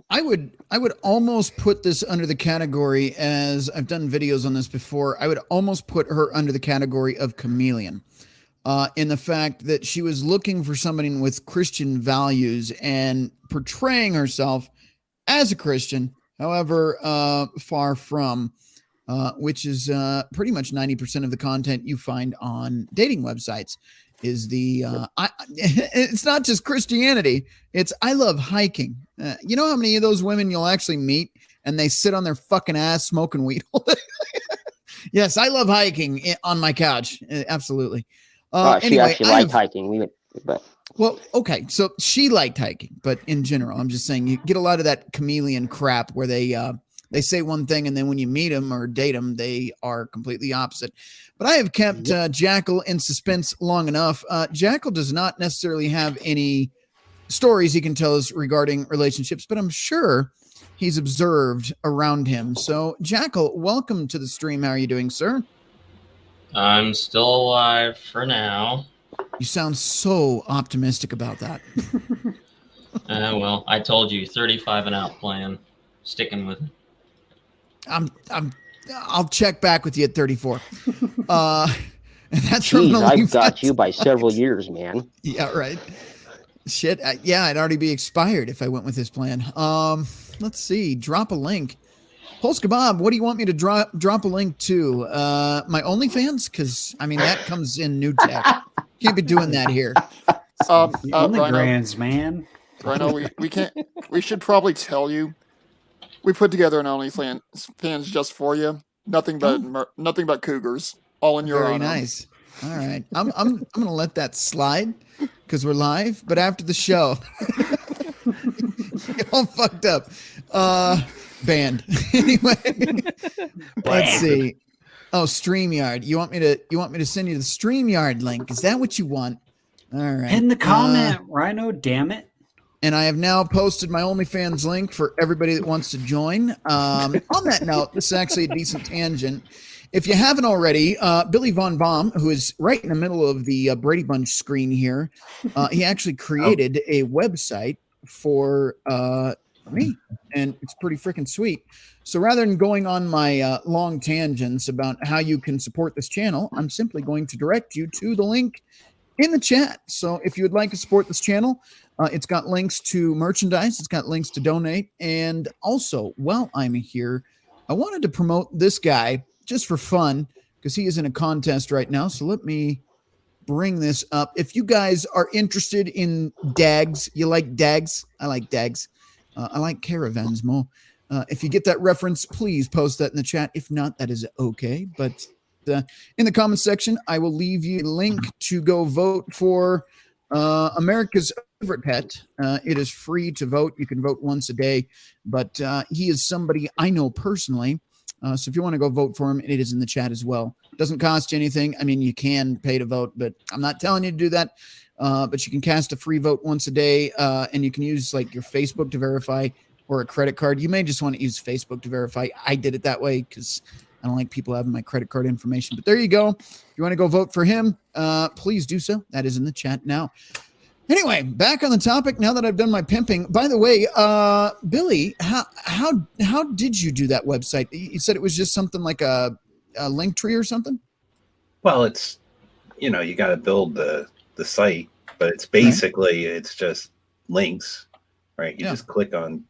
I would almost put this under the category, as I've done videos on this before, I would almost put her under the category of chameleon, in the fact that she was looking for somebody with Christian values and portraying herself as a Christian, however far from, which is pretty much 90% of the content you find on dating websites. Is it's not just Christianity. It's I love hiking. You know how many of those women you'll actually meet and they sit on their fucking ass smoking weed? Yes, I love hiking on my couch. Absolutely. She actually liked hiking. Well, okay. So she liked hiking, but in general, I'm just saying you get a lot of that chameleon crap where they say one thing and then when you meet them or date them, they are completely opposite. But I have kept Jackal in suspense long enough. Jackal does not necessarily have any stories he can tell us regarding relationships, but I'm sure he's observed around him. So, Jackal, welcome to the stream. How are you doing, sir? I'm still alive for now. You sound so optimistic about that. Well, I told you, 35 and out plan. Sticking with it. I'll check back with you at 34. And that's Jeez, I've got you by several years, man. Yeah, right. Shit. I'd already be expired if I went with this plan. Let's see. Drop a link. Pulse Kebab, what do you want me to drop a link to? My OnlyFans? Because, I mean, that comes in new tech. Can't be doing that here. OnlyGrams, man. Rhino, we should probably tell you. We put together an OnlyFans just for you. Nothing but cougars, all in your honor. Very nice. All right, I'm gonna let that slide because we're live. But after the show, you're all fucked up. Banned. Anyway, let's see. Oh, StreamYard. You want me to send you the StreamYard link? Is that what you want? All right. In the comment, Rhino. Damn it. And I have now posted my OnlyFans link for everybody that wants to join. On that note, this is actually a decent tangent. If you haven't already, Billy Von Baum, who is right in the middle of the Brady Bunch screen here, he actually created a website for me, and it's pretty freaking sweet. So rather than going on my long tangents about how you can support this channel, I'm simply going to direct you to the link in the chat. So if you would like to support this channel, it's got links to merchandise. It's got links to donate. And also, while I'm here, I wanted to promote this guy just for fun because he is in a contest right now. So let me bring this up. If you guys are interested in DAGs, you like DAGs? I like DAGs. I like caravans more. If you get that reference, please post that in the chat. If not, that is okay. But in the comment section, I will leave you a link to go vote for America's favorite pet. It is free to vote. You can vote once a day, but he is somebody I know personally So if you want to go vote for him, it is in the chat as well. Doesn't cost you anything. I mean, you can pay to vote, but I'm not telling you to do that. But you can cast a free vote once a day, and you can use like your Facebook to verify or a credit card. You may just want to use Facebook to verify. I did it that way because I don't like people having my credit card information. But there you go. If you want to go vote for him, please do so. That is in the chat now. Anyway, back on the topic now that I've done my pimping. By the way, Billy, how did you do that website? You said it was just something like a link tree or something? Well, it's, you got to build the site, but it's basically, it's just links, right? You just click on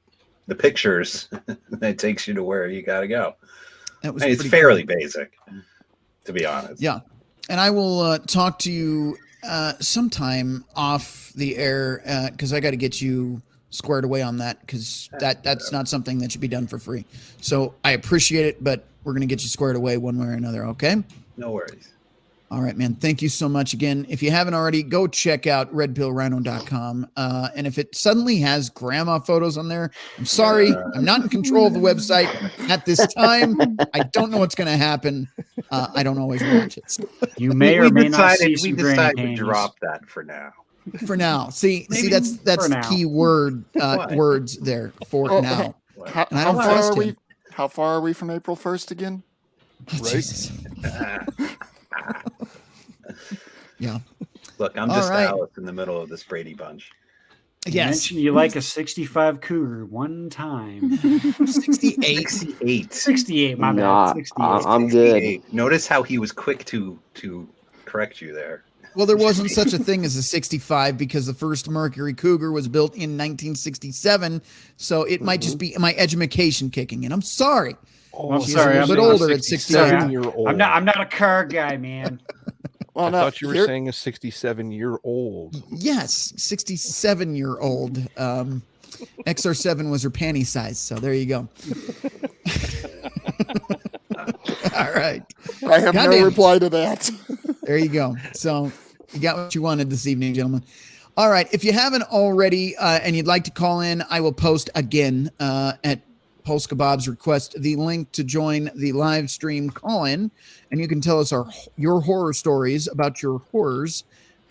the pictures and it takes you to where you got to go. It's fairly basic, to be honest. Yeah. And I will talk to you sometime off the air because I got to get you squared away on that because that's not something that should be done for free. So I appreciate it, but we're going to get you squared away one way or another. Okay. No worries. All right, man. Thank you so much again. If you haven't already, go check out redpillrhino.com. And if it suddenly has grandma photos on there, I'm sorry. I'm not in control of the website at this time. I don't know what's going to happen. I don't always watch it. You may or may not see some we granny decided to panties. drop that for now. For now. See, that's for the now. key word words there for now. How And I don't far trust are we? him. How far are we from April 1st again? Oh, Jesus. Yeah. Look, I'm All just right. Alice in the middle of this Brady bunch. You Yes. mentioned you like a 65 Cougar one time. 68. 68. My Nah, bad. 68. I'm good. 68. Notice how he was quick to correct you there. Well, there wasn't such a thing as a 65 because the first Mercury Cougar was built in 1967. So it might just be my education kicking in. I'm sorry. I'm She's sorry. a little bit I'm older at 68. 67-year-old. I'm not a car guy, man. Well, I now, thought you were saying a 67-year-old. Yes, 67-year-old. XR7 was her panty size. So there you go. All right. I have Goddamn. no reply to that. There you go. So you got what you wanted this evening, gentlemen. All right. If you haven't already and you'd like to call in, I will post again at Polska Bob's request the link to join the live stream call-in, and you can tell us your horror stories about your horrors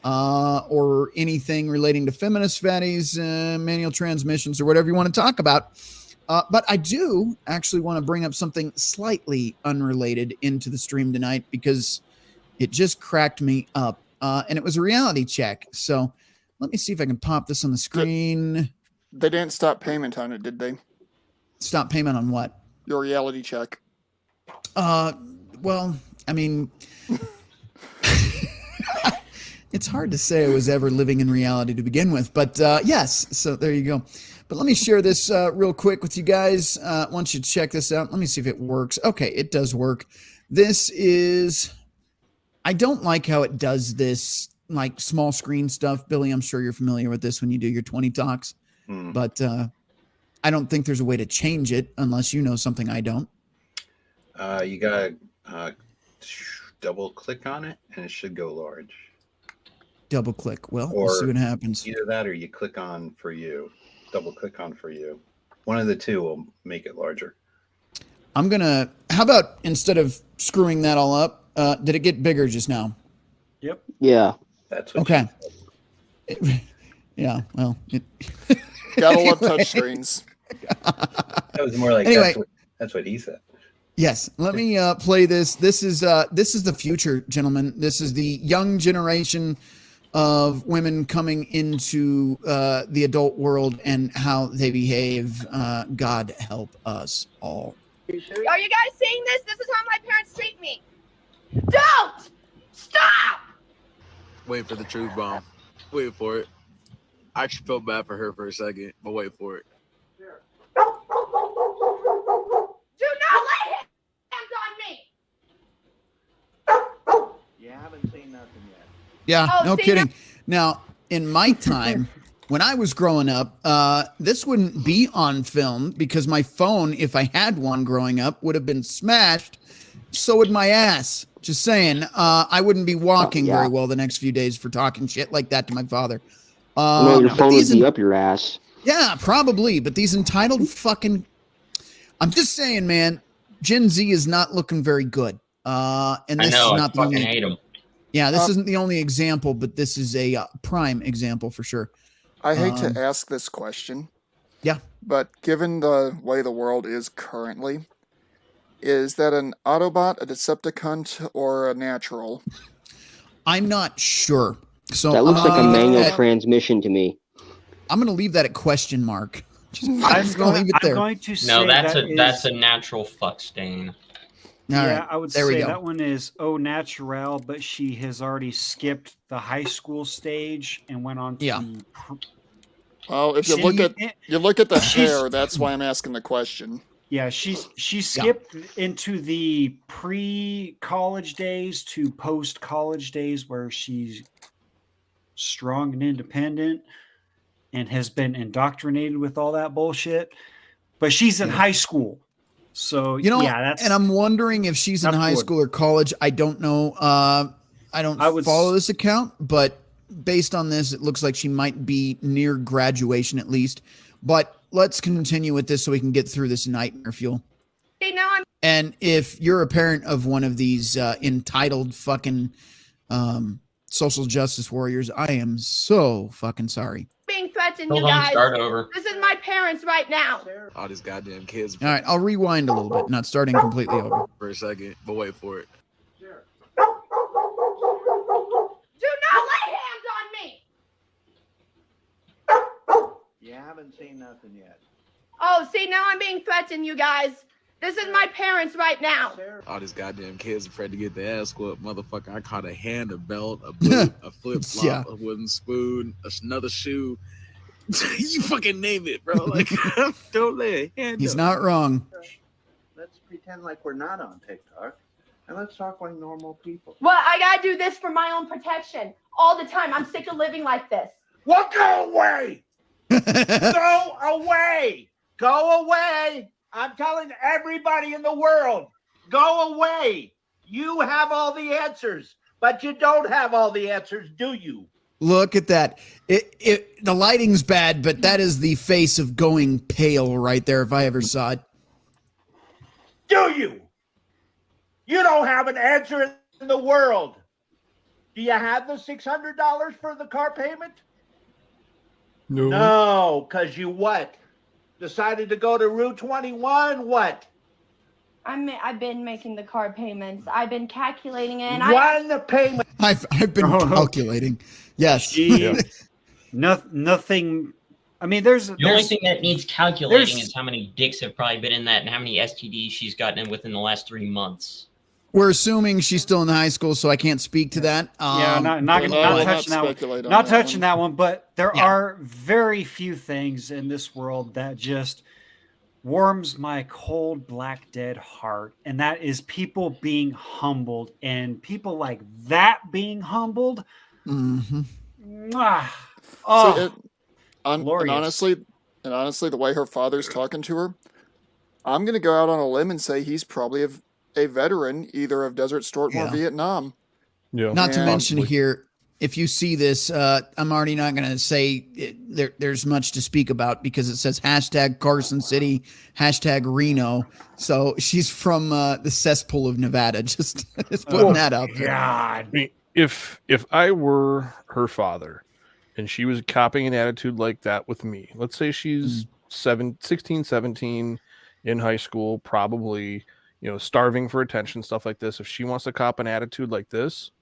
or anything relating to feminist fatties, manual transmissions, or whatever you want to talk about. But I do actually want to bring up something slightly unrelated into the stream tonight because it just cracked me up, and it was a reality check. So let me see if I can pop this on the screen. They didn't stop payment on it, did they? Stop payment on what? Your reality check. Well, I mean, it's hard to say I was ever living in reality to begin with, but yes. So there you go. But let me share this real quick with you guys. Once you check this out, let me see if it works. Okay, it does work. This is, I don't like how it does this like small screen stuff. Billy, I'm sure you're familiar with this when you do your 20 talks, but I don't think there's a way to change it unless you know something I don't. You gotta double click on it and it should go large. Double click. Well, Or we'll see what happens. Either that or you click on for you. Double click on for you. One of the two will make it larger. I'm gonna, how about instead of screwing that all up, did it get bigger just now? Yep. Yeah. That's what Okay. Yeah, well, Gotta love touchscreens. that was more like Anyway. that's what he said. yes. Let me play this. This is the future, gentlemen. This is the young generation of women coming into the adult world and how they behave. God help us all. Are you guys seeing this? This is how my parents treat me. Don't stop. Wait for the truth bomb. Wait for it. I actually felt bad for her for a second, but wait for it. Do not lay hands on me. You haven't seen nothing yet. Yeah, Oh, no see, kidding. Now, in my time, when I was growing up, this wouldn't be on film because my phone, if I had one growing up, would have been smashed. So would my ass. Just saying, I wouldn't be walking very well the next few days for talking shit like that to my father. No, your but phone would these be up your ass. yeah, probably. But these entitled fucking, I'm just saying, man, Gen Z is not looking very good. And this I know. is I not the fucking only. hate them. Yeah, this isn't the only example, but this is a prime example for sure. I hate to ask this question. Yeah. But given the way the world is currently, is that an Autobot, a Decepticon, or a natural? I'm not sure. So That looks like a manual at, transmission to me. I'm going to leave that at question mark. I'm I'm just going to leave it there. going to say No, that's that a natural fuck stain. Yeah, right, I would there we say go. that one is au naturel, but she has already skipped the high school stage and went on to. Yeah. Well, if you look at the hair, that's why I'm asking the question. Yeah, she skipped into the pre-college days to post-college days where she's strong and independent and has been indoctrinated with all that bullshit. But she's in high school. So, and I'm wondering if she's in high school or college. I don't know. I don't follow this account, but based on this, it looks like she might be near graduation at least. But let's continue with this so we can get through this nightmare fuel. See, now I'm And if you're a parent of one of these entitled fucking social justice warriors, I am so fucking sorry. being threatened, Hold you on, guys. start over. This is my parents right now. All these goddamn kids. All right, I'll rewind a little bit, not starting completely over. For a second, but wait for it. Do not lay hands on me. You haven't seen nothing yet. Oh, see, now I'm being threatened, you guys. This is my parents right now. All these goddamn kids afraid to get their ass whooped. Motherfucker, I caught a hand, a belt, a boot, a flip flop, Yeah. a wooden spoon, another shoe. You fucking name it, bro. Like, don't lay a hand. He's up. not wrong. Let's pretend like we're not on TikTok, and let's talk like normal people. Well, I gotta do this for my own protection all the time. I'm sick of living like this. Well, go away! Go away! Go away! I'm telling everybody in the world, go away! You have all the answers, but you don't have all the answers, do you? Look at that. The lighting's bad, but that is the face of going pale right there if I ever saw it. Do you? You don't have an answer in the world. Do you have the $600 for the car payment? No. No, because you what? Decided to go to Route 21? What? I've been making the car payments. I've been calculating it. And One payment. I've been calculating. Yes. Nothing. I mean, there's The only thing that needs calculating is how many dicks have probably been in that and how many STDs she's gotten in within the last 3 months. We're assuming she's still in high school, so I can't speak to that. Not touching that one. But there are very few things in this world that just warms my cold, black, dead heart, and that is people being humbled and people like that being humbled. Mm-hmm. And honestly, the way her father's talking to her, I'm going to go out on a limb and say he's probably a veteran, either of Desert Storm or Vietnam. Yeah. Not to mention here, if you see this, I'm already not going to say there's much to speak about because it says hashtag Carson City, hashtag Reno. So she's from the cesspool of Nevada. Just putting that out there. God. I mean, if I were her father and she was copying an attitude like that with me, let's say she's 16, 17 in high school, probably, starving for attention, stuff like this. If she wants to cop an attitude like this,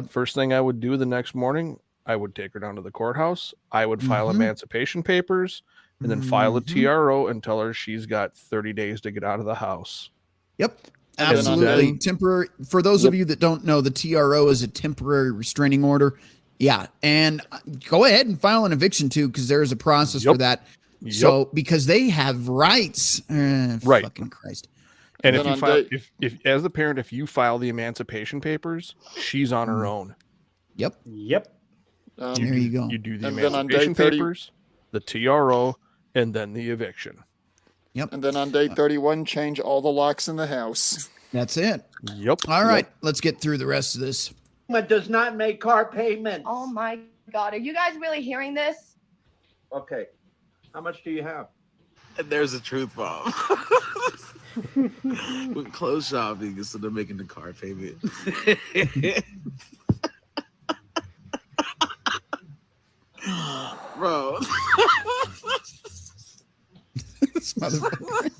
first thing I would do the next morning, I would take her down to the courthouse. I would file emancipation papers and then file a TRO and tell her she's got 30 days to get out of the house. Yep. Absolutely. Temporary. For those of you that don't know, the TRO is a temporary restraining order. Yeah. And go ahead and file an eviction too, because there is a process for that. So, because they have rights. Right. Fucking Christ. And if you file, if as the parent, if you file the emancipation papers, she's on her own. Yep. There you go. You do the emancipation papers, the TRO, and then the eviction. Yep. And then on day 31, change all the locks in the house. That's it. Yep. All right. Let's get through the rest of this. It does not make car payments. Oh my God. Are you guys really hearing this? Okay. How much do you have? There's a truth bomb. With clothes shopping instead of making the car payment. Bro. This motherfucker.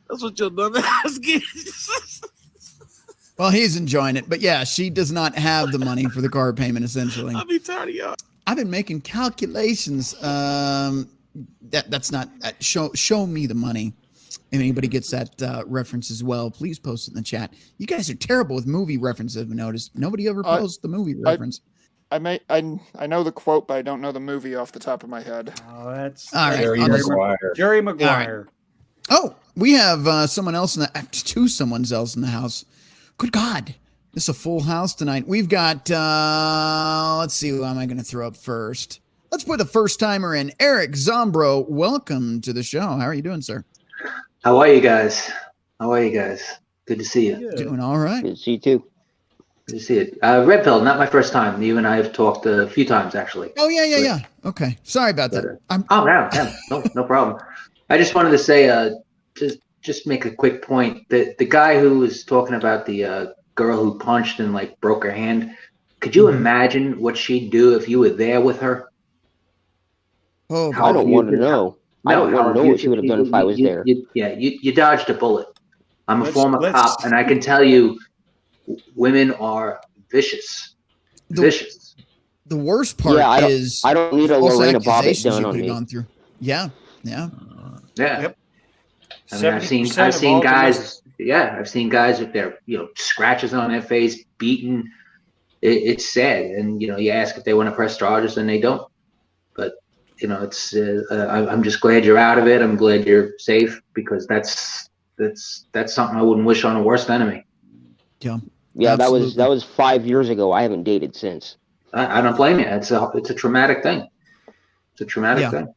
That's what your dumb ass gets. Well, he's enjoying it, but yeah, she does not have the money for the car payment. Essentially, I'll be tired of y'all. I've been making calculations. That's not show me the money. If anybody gets that reference as well, please post it in the chat. You guys are terrible with movie references. I've noticed nobody ever posts the movie reference. I know the quote, but I don't know the movie off the top of my head. Oh, that's All right. Jerry Maguire. Oh, we have someone else someone else in the house. Good God. This is a full house tonight. We've got, let's see, who am I going to throw up first? Let's put a first timer in. Eric Zombro, welcome to the show. How are you doing, sir? How are you guys? Good to see you. Good. Doing all right. Good to see you too. Good to see you. Red Pill, not my first time. You and I have talked a few times, actually. Oh, yeah. Okay. Sorry about that. No problem. I just wanted to say, just make a quick point. The guy who was talking about the girl who punched and like broke her hand, could you imagine what she'd do if you were there with her? Oh, I don't want to know. I don't want to know what she would have done if I was there. You dodged a bullet. I'm a former cop, and I can tell you, women are vicious. Vicious. The worst part is I don't need a false Lorena Bobbitt accusations done you on could have me. gone through. Yeah. Yep. I mean, I've seen guys. Yeah, I've seen guys with their scratches on their face, beaten. It's sad, and you ask if they want to press charges, and they don't. But it's. I'm just glad you're out of it. I'm glad you're safe, because that's something I wouldn't wish on a worst enemy. Yeah. Yeah, Absolutely. that was 5 years ago. I haven't dated since. I don't blame you. It's a traumatic thing. It's a traumatic thing.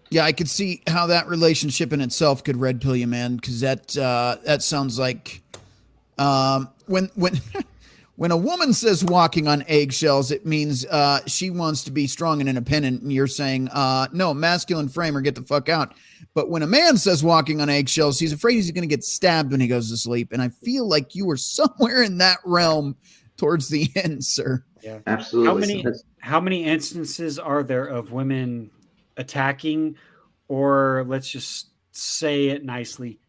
Yeah, I could see how that relationship in itself could red pill you, man, because that sounds like when when a woman says walking on eggshells, it means she wants to be strong and independent, and you're saying no, masculine frame or get the fuck out. But when a man says walking on eggshells, he's afraid he's going to get stabbed when he goes to sleep, and I feel like you were somewhere in that realm towards the end, sir. Yeah, absolutely. How many instances are there of women attacking, or let's just say it nicely,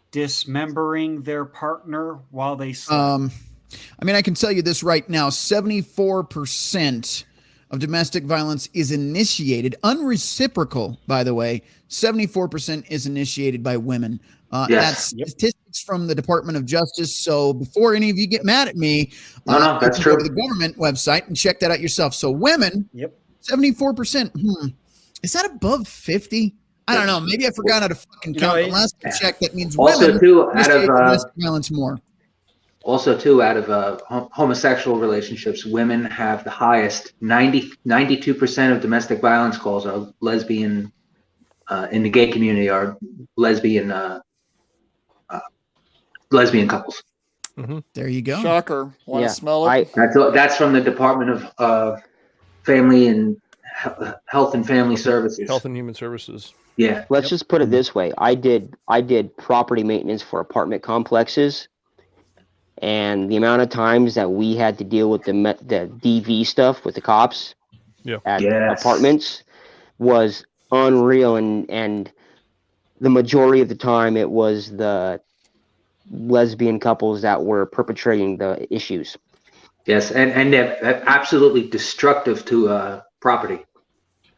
dismembering their partner while they sleep? I mean, I can tell you this right now, 74% of domestic violence is initiated, unreciprocal, by the way. 74% is initiated by women. That's statistics from the Department of Justice. So before any of you get mad at me, that's true. Go to the government website and check that out yourself. So women, 74%. Is that above 50? I don't know. Maybe I forgot how to fucking count. But last I checked, that means also women too, out of domestic violence more. Also, too, out of homosexual relationships, women have the highest. 92% of domestic violence calls are lesbian in the gay community are lesbian couples. Mm-hmm. There you go. Shocker. Want to smell it? That's from the Department of Family and Health and Family Services. Health and Human Services. Yeah. Let's just put it this way. I did property maintenance for apartment complexes, and the amount of times that we had to deal with the DV stuff with the cops at apartments was unreal, and the majority of the time it was the lesbian couples that were perpetrating the issues. Yes, and they're absolutely destructive to property.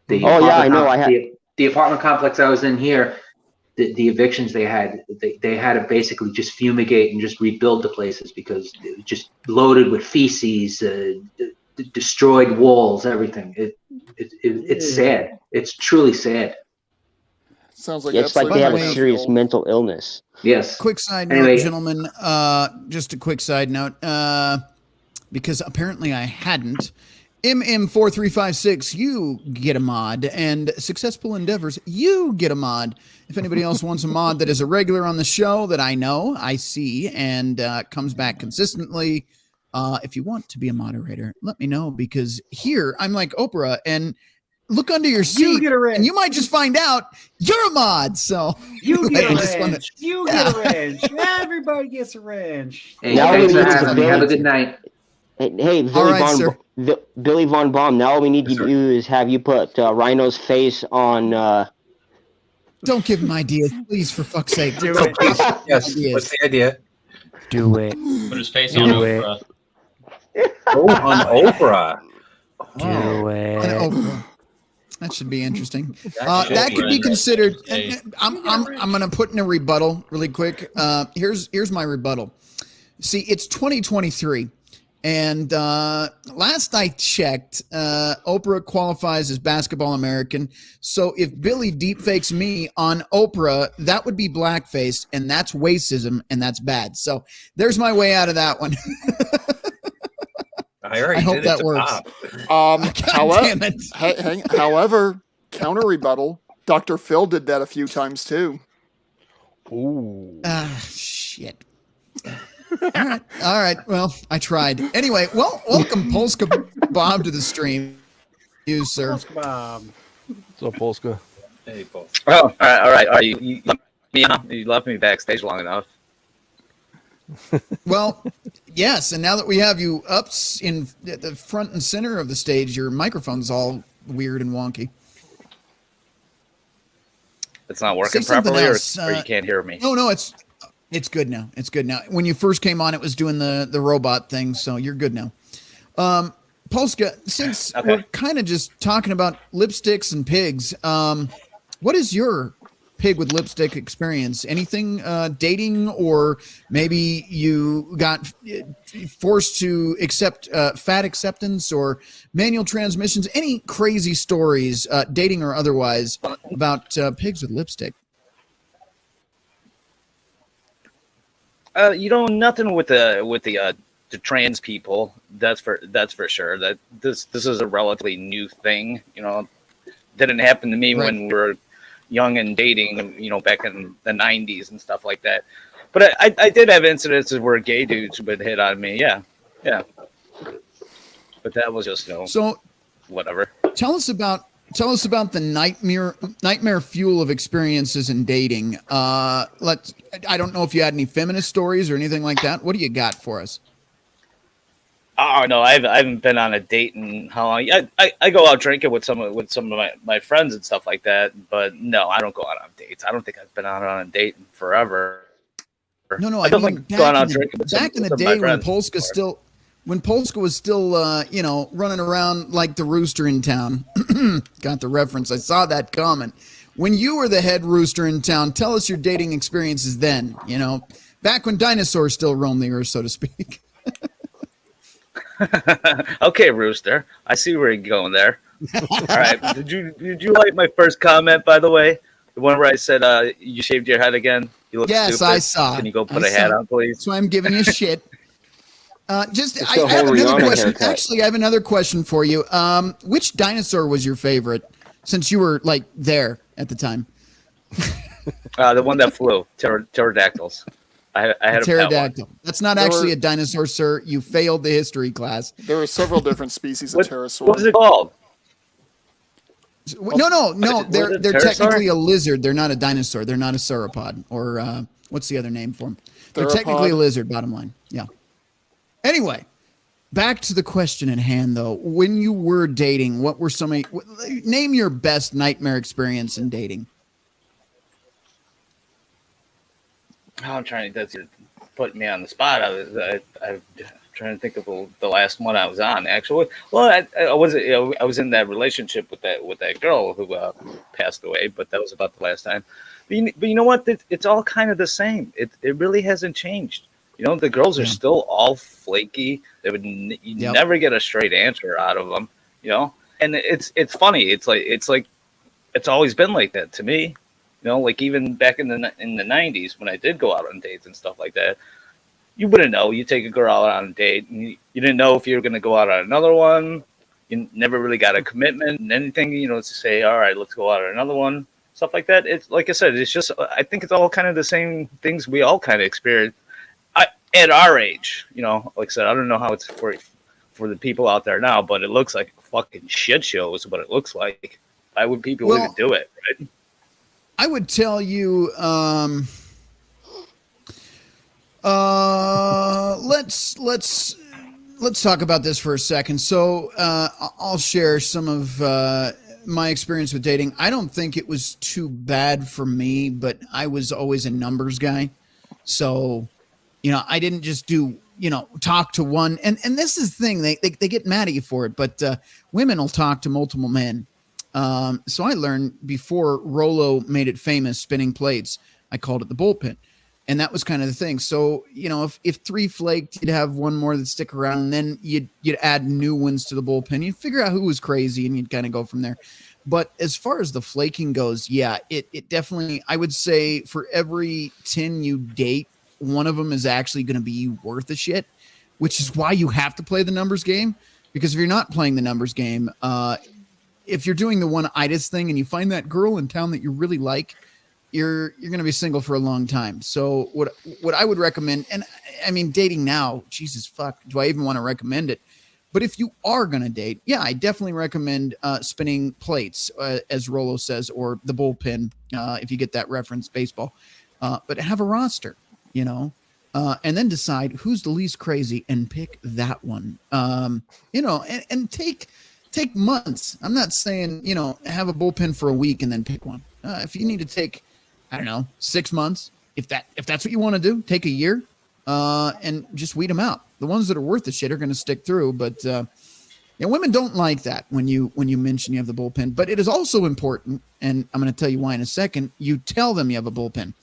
I know. The apartment complex I was in here, the evictions they had to basically just fumigate and just rebuild the places because it was just loaded with feces, destroyed walls, everything. It's sad. It's truly sad. Sounds like it's like they have a serious mental illness. Yes. Quick side note, gentlemen. Just a quick side note, because apparently I hadn't. MM4356, you get a mod, and Successful Endeavors, you get a mod. If anybody else wants a mod that is a regular on the show that I know, I see, and comes back consistently, if you want to be a moderator, let me know, because here I'm like Oprah, and look under your seat, get a wrench. and you might just find out you're a mod. So You get I a just wanna- wrench. You get a wrench. Everybody gets a wrench. Hey, Now thanks we for need to having me. Have a debate. good night. Hey, All right, sir. Billy Von Baum. Now all we need to Yes, sir. do is have you put Rhino's face on. Don't give him ideas, please, for fuck's sake. Do So it. please, yes. Ideas. What's the idea? Do it. Put his face Do on it. Oprah. Oh, on Oprah. Do Oh, it. And Oprah. That should be interesting. should That be could be interesting. considered. Hey. I'm going to put in a rebuttal really quick. Here's my rebuttal. See, it's 2023, and last I checked, Oprah qualifies as Basketball American. So if Billy deepfakes me on Oprah, that would be blackface, and that's racism, and that's bad. So there's my way out of that one. I already I hope did that it to works. Bob. Damn it. However, counter rebuttal. Dr. Phil did that a few times too. Ooh. Shit. All right. Well, I tried. Anyway, welcome Polska Bob to the stream. You, sir. Bob. What's up, Polska? Hey, Paul. Oh, all right. You left me backstage long enough. Well, yes, and now that we have you up in at the front and center of the stage, your microphone's all weird and wonky. It's not working Say something properly, else. or you can't hear me. No, it's good now. It's good now. When you first came on, it was doing the robot thing, so you're good now. Polska, since we're kind of just talking about lipsticks and pigs, what is your pig with lipstick experience? Anything dating, or maybe you got forced to accept fat acceptance or manual transmissions? Any crazy stories, dating or otherwise, about pigs with lipstick? Nothing with the trans people. That's for sure. That this is a relatively new thing. Didn't happen to me when we were young and dating, back in the 90s and stuff like that. But I did have incidences where gay dudes would hit on me. Yeah. But that was just so whatever. Tell us about the nightmare fuel of experiences in dating. I don't know if you had any feminist stories or anything like that. What do you got for us? Oh no, I haven't been on a date in how long? I go out drinking with some of my friends and stuff like that, but no, I don't go out on dates. I don't think I've been out on a date in forever. No, I mean back in the day when Polska was still running around like the rooster in town. Got the reference. I saw that comment. When you were the head rooster in town, tell us your dating experiences then. Back when dinosaurs still roamed the earth, so to speak. Okay, Rooster. I see where you're going there. All right. Did you like my first comment, by the way? The one where I said you shaved your head again? You look yes, stupid. I saw. Can you go put a hat on, please? That's why I'm giving you shit. I have another question. Actually, I have another question for you. Which dinosaur was your favorite, since you were like there at the time? The one that flew, pterodactyls. I had a pterodactyl. That's not actually a dinosaur, sir. You failed the history class. There are several different species of pterosaur. What was it called? No. They're technically a lizard. They're not a dinosaur. They're not a sauropod. Or what's the other name for them? They're technically a lizard, bottom line. Yeah. Anyway, back to the question at hand, though. When you were dating, what were name your best nightmare experience in dating? I'm trying to put me on the spot. I'm trying to think of the last one I was on. Actually, well, I was in that relationship with that girl who passed away, but that was about the last time. But you know what? It's all kind of the same. It really hasn't changed. The girls are still all flaky. They would never get a straight answer out of them. And it's funny. It's like it's always been like that to me. Like even back in the 90s when I did go out on dates and stuff like that, you wouldn't know. You take a girl out on a date, and you didn't know if you were going to go out on another one. You never really got a commitment and anything, to say, all right, let's go out on another one, stuff like that. It's like I said, it's just, I think it's all kind of the same things we all kind of experience at our age. Like I said, I don't know how it's for for the people out there now, but it looks like a fucking shit show is what it looks like. Why would people even do it, right? I would tell you, let's talk about this for a second. So I'll share some of my experience with dating. I don't think it was too bad for me, but I was always a numbers guy. So, I didn't just do, talk to one. And this is the thing, they get mad at you for it, but women will talk to multiple men. So I learned before Rollo made it famous, spinning plates, I called it the bullpen. And that was kind of the thing. So, if 3 flaked, you'd have one more that stick around, and then you'd add new ones to the bullpen. You'd figure out who was crazy, and you'd kind of go from there. But as far as the flaking goes, yeah, it definitely, I would say for every 10 you date, one of them is actually going to be worth a shit, which is why you have to play the numbers game. Because if you're not playing the numbers game, if you're doing the one-itis thing and you find that girl in town that you really like, you're going to be single for a long time. So what I would recommend, and I mean, dating now, Jesus fuck, do I even want to recommend it? But if you are going to date, yeah, I definitely recommend spinning plates, as Rollo says, or the bullpen, if you get that reference, baseball. But have a roster, and then decide who's the least crazy and pick that one, and take months. I'm not saying, have a bullpen for a week and then pick one. If you need to take, I don't know, 6 months, if that's what you want to do, take a year, and just weed them out. The ones that are worth the shit are going to stick through, but women don't like that when you mention you have the bullpen. But it is also important, and I'm going to tell you why in a second. You tell them you have a bullpen,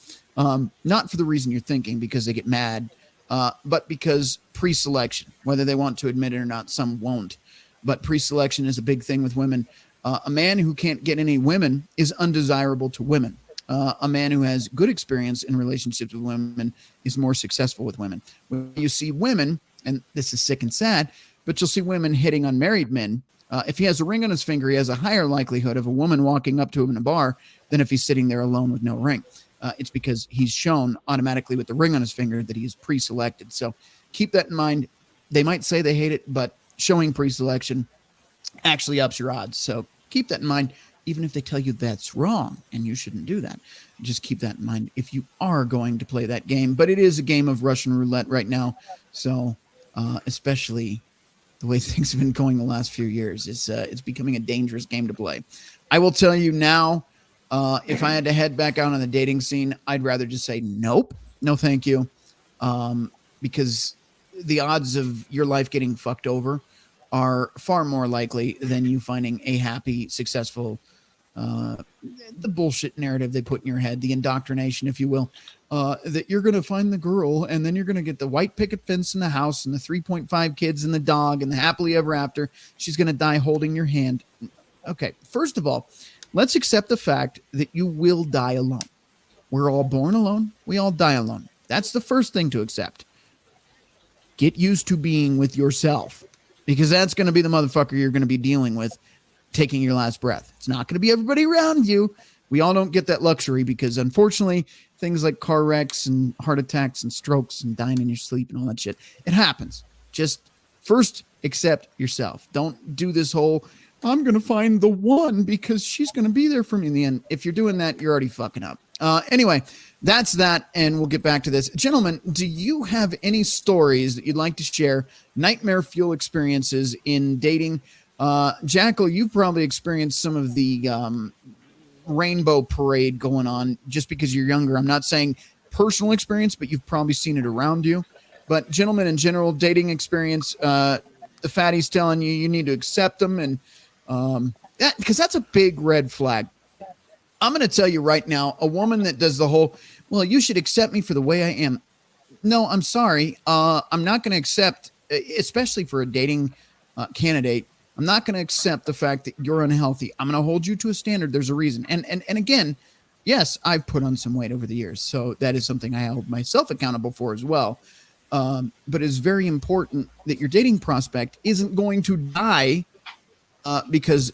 not for the reason you're thinking, because they get mad, but because pre-selection, whether they want to admit it or not, some won't. But pre-selection is a big thing with women. A man who can't get any women is undesirable to women. A man who has good experience in relationships with women is more successful with women. When you see women, and this is sick and sad, but you'll see women hitting on married men. If he has a ring on his finger, he has a higher likelihood of a woman walking up to him in a bar than if he's sitting there alone with no ring. It's because he's shown automatically with the ring on his finger that he is pre-selected. So keep that in mind. They might say they hate it, but showing pre-selection actually ups your odds. So keep that in mind, even if they tell you that's wrong and you shouldn't do that. Just keep that in mind if you are going to play that game. But it is a game of Russian roulette right now. So especially the way things have been going the last few years, it's becoming a dangerous game to play. I will tell you now, if I had to head back out on the dating scene, I'd rather just say nope, no thank you, because the odds of your life getting fucked over are far more likely than you finding a happy, successful, the bullshit narrative they put in your head, the indoctrination, if you will, that you're going to find the girl and then you're going to get the white picket fence in the house and the 3.5 kids and the dog and the happily ever after. She's going to die holding your hand. Okay, first of all, let's accept the fact that you will die alone. We're all born alone. We all die alone. That's the first thing to accept. Get used to being with yourself, because that's going to be the motherfucker you're going to be dealing with taking your last breath. It's not going to be everybody around you. We all don't get that luxury because, unfortunately, things like car wrecks and heart attacks and strokes and dying in your sleep and all that shit, it happens. Just first accept yourself. Don't do this whole, I'm going to find the one because she's going to be there for me in the end. If you're doing that, you're already fucking up. Anyway, that's that, and we'll get back to this. Gentlemen, do you have any stories that you'd like to share, nightmare fuel experiences in dating? Jackal, you've probably experienced some of the rainbow parade going on just because you're younger. I'm not saying personal experience, but you've probably seen it around you. But gentlemen, in general, dating experience, the fatty's telling you you need to accept them, and because that's a big red flag. I'm going to tell you right now, a woman that does the whole, well, you should accept me for the way I am. No, I'm sorry. I'm not going to accept, especially for a dating candidate, I'm not going to accept the fact that you're unhealthy. I'm going to hold you to a standard. There's a reason. And again, yes, I've put on some weight over the years. So that is something I hold myself accountable for as well. But it's very important that your dating prospect isn't going to die because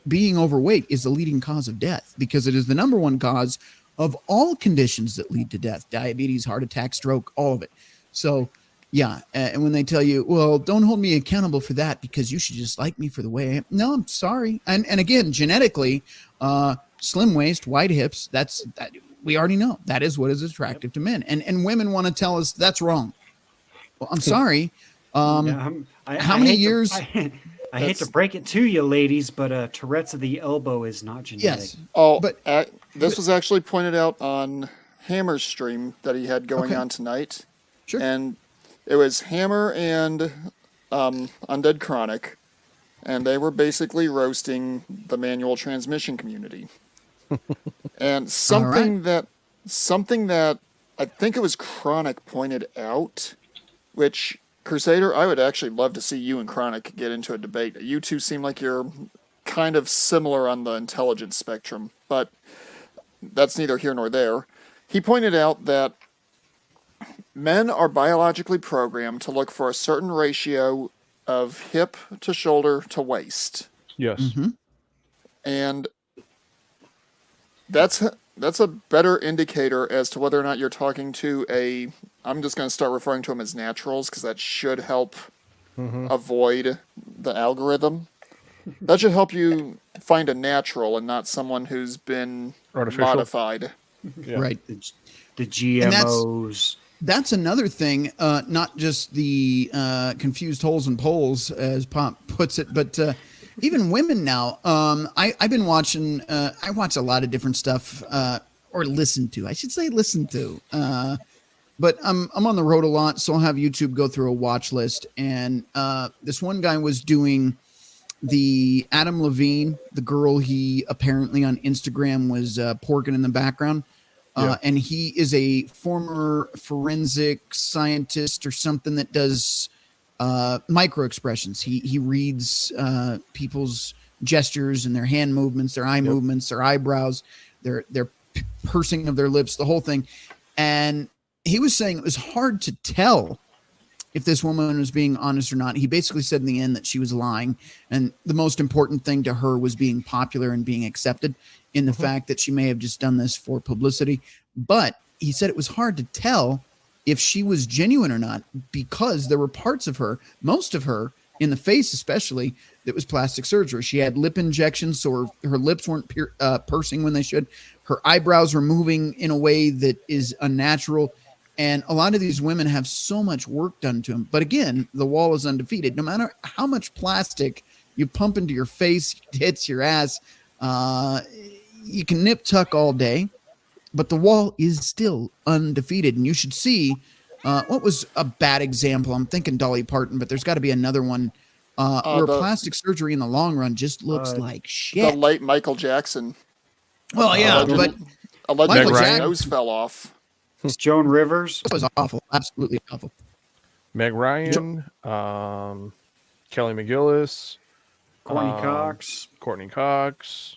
being overweight is the leading cause of death, because it is the number one cause of all conditions that lead to death: diabetes, heart attack, stroke, all of it. So Yeah, and when they tell you, well, don't hold me accountable for that because you should just like me for the way I am. No, I'm sorry. And again, genetically, slim waist, wide hips, that we already know that is what is attractive to men. And women want to tell us that's wrong. Well, I'm sorry. How many years? I hate to break it to you, ladies, but Tourette's of the elbow is not genetic. Yes. Oh, but this was actually pointed out on Hammer's stream that he had going on tonight. Sure. And it was Hammer and Undead Chronic, and they were basically roasting the manual transmission community. And something that I think it was Chronic pointed out, which Crusader, I would actually love to see you and Chronic get into a debate. You two seem like you're kind of similar on the intelligence spectrum, but that's neither here nor there. He pointed out that men are biologically programmed to look for a certain ratio of hip to shoulder to waist. Yes. Mm-hmm. And that's a better indicator as to whether or not you're talking to I'm just going to start referring to them as naturals because that should help avoid the algorithm. That should help you find a natural and not someone who's been modified. Yeah. Right. The GMOs. That's another thing, not just the confused holes and poles, as Pop puts it, but even women now. I've been watching, I watch a lot of different stuff, or listen to, I should say listen to. But I'm on the road a lot, so I'll have YouTube go through a watch list. And this one guy was doing the Adam Levine, the girl he apparently on Instagram was porking in the background. And he is a former forensic scientist or something that does micro expressions. He reads people's gestures and their hand movements, their eye movements, their eyebrows, their pursing of their lips, the whole thing. And he was saying it was hard to tell if this woman was being honest or not. He basically said in the end that she was lying. And the most important thing to her was being popular and being accepted, in the fact that she may have just done this for publicity. But he said it was hard to tell if she was genuine or not, because there were parts of her, most of her, in the face especially, that was plastic surgery. She had lip injections, so her lips weren't pursing when they should. Her eyebrows were moving in a way that is unnatural. And a lot of these women have so much work done to them. But again, the wall is undefeated. No matter how much plastic you pump into your face, hits your ass, you can nip tuck all day, but the wall is still undefeated. And you should see what was a bad example. I'm thinking Dolly Parton, but there's got to be another one where plastic surgery in the long run just looks like shit. The late Michael Jackson. Well, yeah, but Michael Jackson's nose fell off. It's Joan Rivers. It was awful. Absolutely awful. Meg Ryan, Kelly McGillis, Courtney Cox.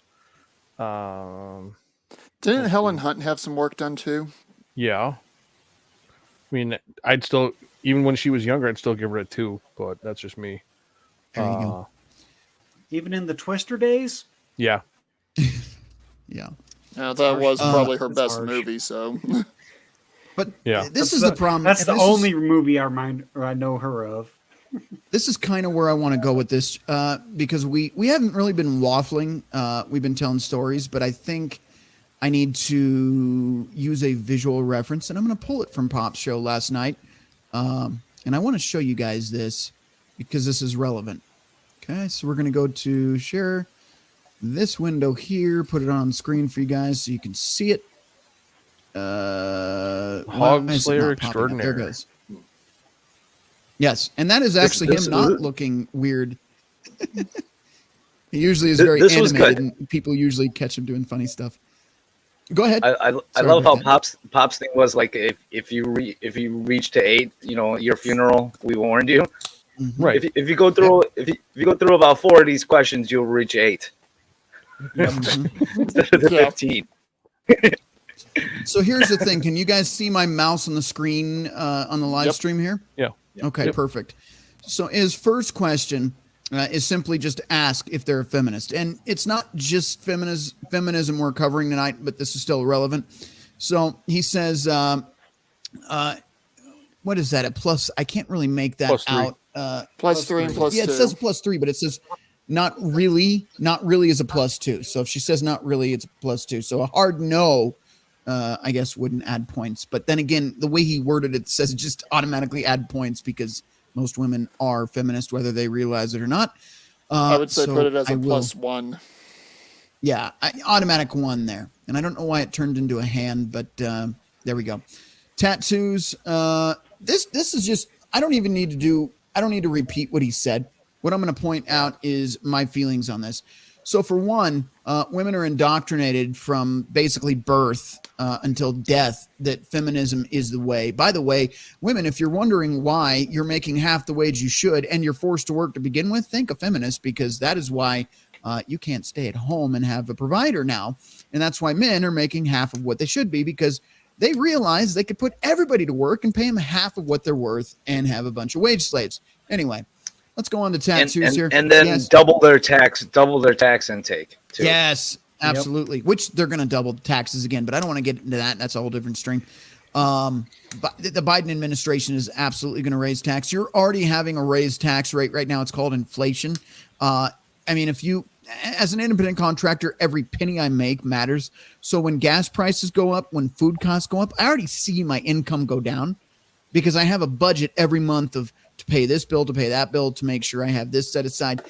Didn't Helen Hunt have some work done too? Yeah. I mean, I'd still, even when she was younger, I'd still give her a 2, but that's just me. There you go. Even in the Twister days? Yeah. Yeah. Yeah, that was probably her best movie, so. But yeah, this is the problem. That's the only movie I know her of. This is kind of where I want to go with this, because we haven't really been waffling. We've been telling stories, but I think I need to use a visual reference, and I'm going to pull it from Pop's show last night. And I want to show you guys this because this is relevant. Okay, so we're going to go to share this window here, put it on screen for you guys so you can see it. Hog Slayer Extraordinary. There it goes. Yes, and that is actually him not looking weird. He usually is very animated, and people usually catch him doing funny stuff. Go ahead. I love how Pop's thing was like, if you reach to 8, your funeral, we warned you. Mm-hmm. Right. If you go through if you go through about 4 of these questions, you'll reach 8 instead of the 15. So here's the thing. Can you guys see my mouse on the screen on the live stream here? Yeah. Okay, perfect. So his first question is simply just to ask if they're a feminist. And it's not just feminism we're covering tonight, but this is still relevant. So he says, what is that? A plus? I can't really make that +3. out. Plus 3 and plus Yeah, 2. it says +3, but it says not really is a +2. So if she says not really, it's a +2. So a hard no, I guess, wouldn't add points. But then again, the way he worded it says just automatically add points because most women are feminist, whether they realize it or not. I would say so put it as I a will- +1. Yeah, automatic 1 there. And I don't know why it turned into a hand, but there we go. Tattoos. This is just, I don't need to repeat what he said. What I'm going to point out is my feelings on this. So for one, women are indoctrinated from basically birth until death that feminism is the way. By the way, women, if you're wondering why you're making half the wage you should and you're forced to work to begin with, think a feminist, because that is why you can't stay at home and have a provider now. And that's why men are making half of what they should be, because they realize they could put everybody to work and pay them half of what they're worth and have a bunch of wage slaves. Anyway, let's go on to tattoos here. And then Yes. double their tax intake too. Yes, absolutely. Which they're going to double taxes again, but I don't want to get into that. That's a whole different stream. But the Biden administration is absolutely going to raise tax. You're already having a raised tax rate right now. It's called inflation. I mean, if you, as an independent contractor, every penny I make matters. So when gas prices go up, when food costs go up, I already see my income go down because I have a budget every month to pay this bill, to pay that bill, to make sure I have this set aside.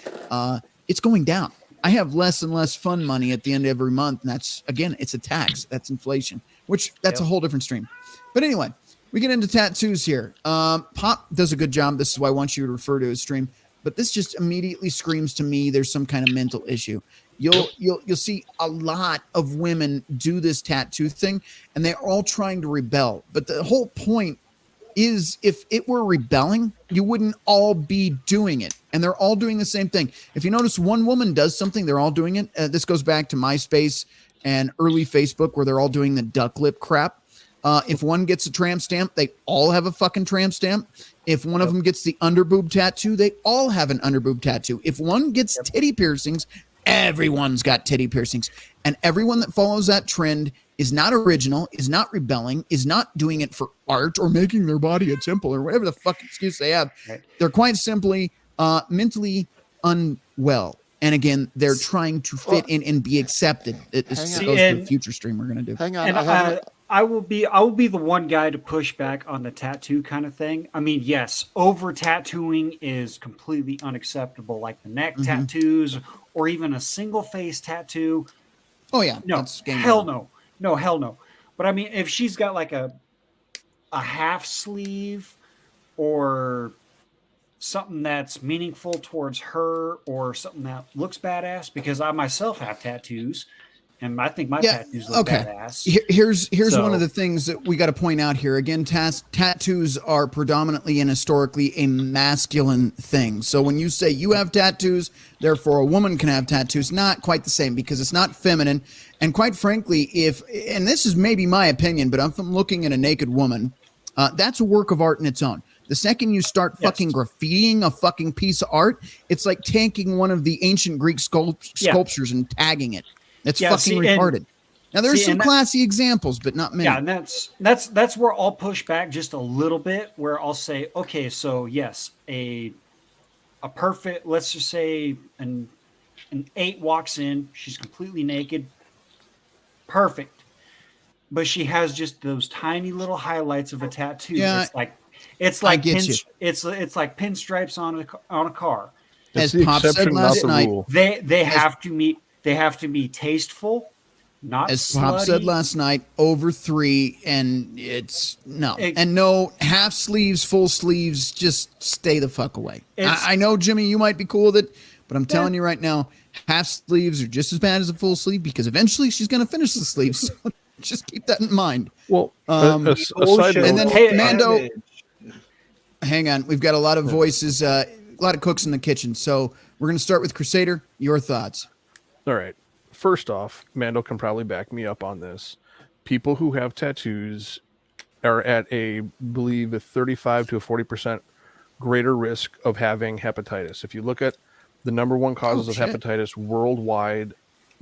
It's going down. I have less and less fund money at the end of every month. And that's, again, it's a tax. That's inflation, which that's a whole different stream. But anyway, we get into tattoos here. Pop does a good job. This is why I want you to refer to his stream. But this just immediately screams to me there's some kind of mental issue. You'll see a lot of women do this tattoo thing, and they're all trying to rebel. But the whole point is, if it were rebelling, you wouldn't all be doing it. And they're all doing the same thing. If you notice one woman does something, they're all doing it. This goes back to MySpace and early Facebook, where they're all doing the duck lip crap. If one gets a tramp stamp, they all have a fucking tramp stamp. If one of them gets the underboob tattoo, they all have an underboob tattoo. If one gets titty piercings, everyone's got titty piercings. And everyone that follows that trend is not original, is not rebelling, is not doing it for art or making their body a temple or whatever the fuck excuse they have. Right. They're quite simply mentally unwell. And again, they're trying to fit in and be accepted. This goes to the future stream we're going to do. Hang on. And I will be the one guy to push back on the tattoo kind of thing. I mean, yes, over tattooing is completely unacceptable, like the neck tattoos or even a single face tattoo. Oh yeah, no, hell no. But I mean, if she's got like a half sleeve or something that's meaningful towards her or something that looks badass, because I myself have tattoos. And I think my tattoos look badass. Here's one of the things that we got to point out here. Again, tattoos are predominantly and historically a masculine thing. So when you say you have tattoos, therefore a woman can have tattoos, not quite the same, because it's not feminine. And quite frankly, and this is maybe my opinion, but if I'm looking at a naked woman, that's a work of art in its own. The second you start fucking graffitiing a fucking piece of art, it's like taking one of the ancient Greek sculptures and tagging it. It's fucking retarded. Now there's some classy examples, but not many. Yeah, and that's where I'll push back just a little bit, where I'll say, okay, so yes, a perfect, let's just say an 8 walks in, she's completely naked, perfect, but she has just those tiny little highlights of a tattoo. Yeah, it's like pinstripes on a car. As Pop said last night, they have to meet. They have to be tasteful, not as slutty. Pop said last night, over 3, and it's no half sleeves, full sleeves. Just stay the fuck away. I know, Jimmy, you might be cool with it, but I'm telling you right now, half sleeves are just as bad as a full sleeve, because eventually she's going to finish the sleeves. So just keep that in mind. Well, and then Mando, hang on, we've got a lot of voices, a lot of cooks in the kitchen, so we're going to start with Crusader. Your thoughts? All right. First off, Mando can probably back me up on this. People who have tattoos are at believe a 35 to a 40% greater risk of having hepatitis. If you look at the number one causes of hepatitis worldwide,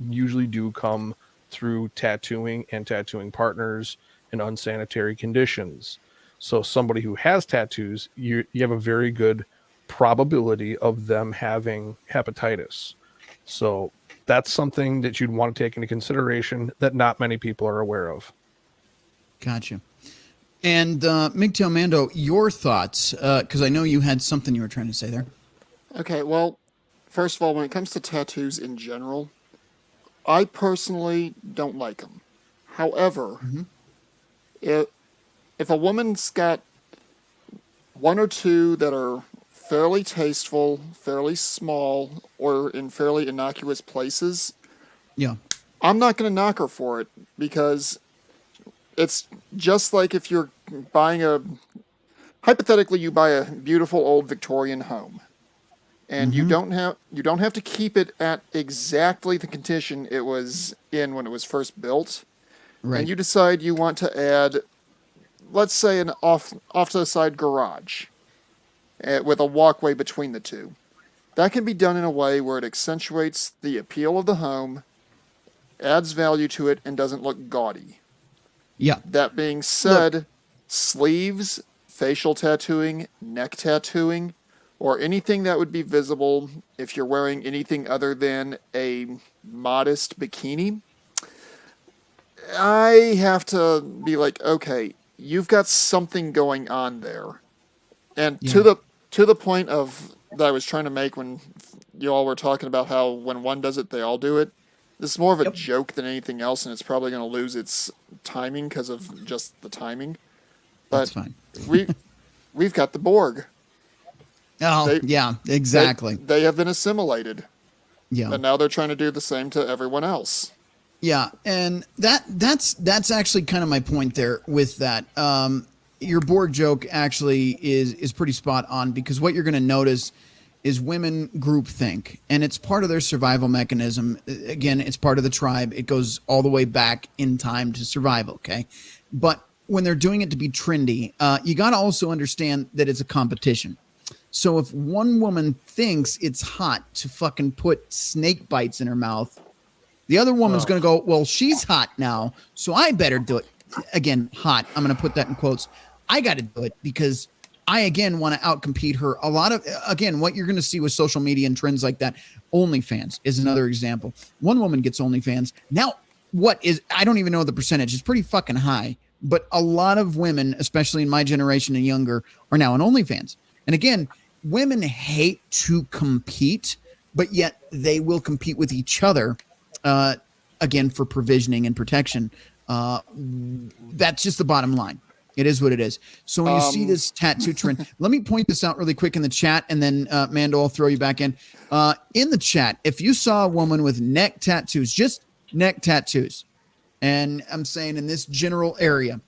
usually do come through tattooing and tattooing partners and unsanitary conditions. So somebody who has tattoos, you have a very good probability of them having hepatitis. So that's something that you'd want to take into consideration that not many people are aware of. Gotcha. And Migtail Mando, your thoughts, because I know you had something you were trying to say there. Okay, well, first of all, when it comes to tattoos in general, I personally don't like them. However, if a woman's got one or two that are fairly tasteful, fairly small, or in fairly innocuous places, yeah, I'm not going to knock her for it, because it's just like if you're buying hypothetically, you buy a beautiful old Victorian home, and you don't have to keep it at exactly the condition it was in when it was first built. Right. And you decide you want to add, let's say, an off to the side garage with a walkway between the two. That can be done in a way where it accentuates the appeal of the home, adds value to it, and doesn't look gaudy. Yeah. That being said, sleeves, facial tattooing, neck tattooing, or anything that would be visible if you're wearing anything other than a modest bikini, I have to be like, okay, you've got something going on there. And to the point of that I was trying to make when you all were talking about how when one does it, they all do it. This is more of a joke than anything else, and it's probably going to lose its timing because of just the timing. But that's fine. We've got the Borg. Oh, yeah, exactly. They have been assimilated. Yeah. And now they're trying to do the same to everyone else. Yeah, and that's actually kind of my point there with that. Your Borg joke actually is pretty spot on, because what you're going to notice is women groupthink, and it's part of their survival mechanism. Again, it's part of the tribe. It goes all the way back in time to survival, okay? But when they're doing it to be trendy, you got to also understand that it's a competition. So if one woman thinks it's hot to fucking put snake bites in her mouth, the other woman's going to go, well, she's hot now, so I better do it. Again, hot. I'm going to put that in quotes. I got to do it because I, again, want to outcompete her. A lot of, again, what you're going to see with social media and trends like that, OnlyFans is another example. One woman gets OnlyFans. Now, I don't even know the percentage. It's pretty fucking high. But a lot of women, especially in my generation and younger, are now on OnlyFans. And again, women hate to compete, but yet they will compete with each other, again, for provisioning and protection. That's just the bottom line. It is what it is. So when you see this tattoo trend, let me point this out really quick in the chat, and then Mando, I'll throw you back in. In the chat, if you saw a woman with neck tattoos, just neck tattoos, and I'm saying in this general area,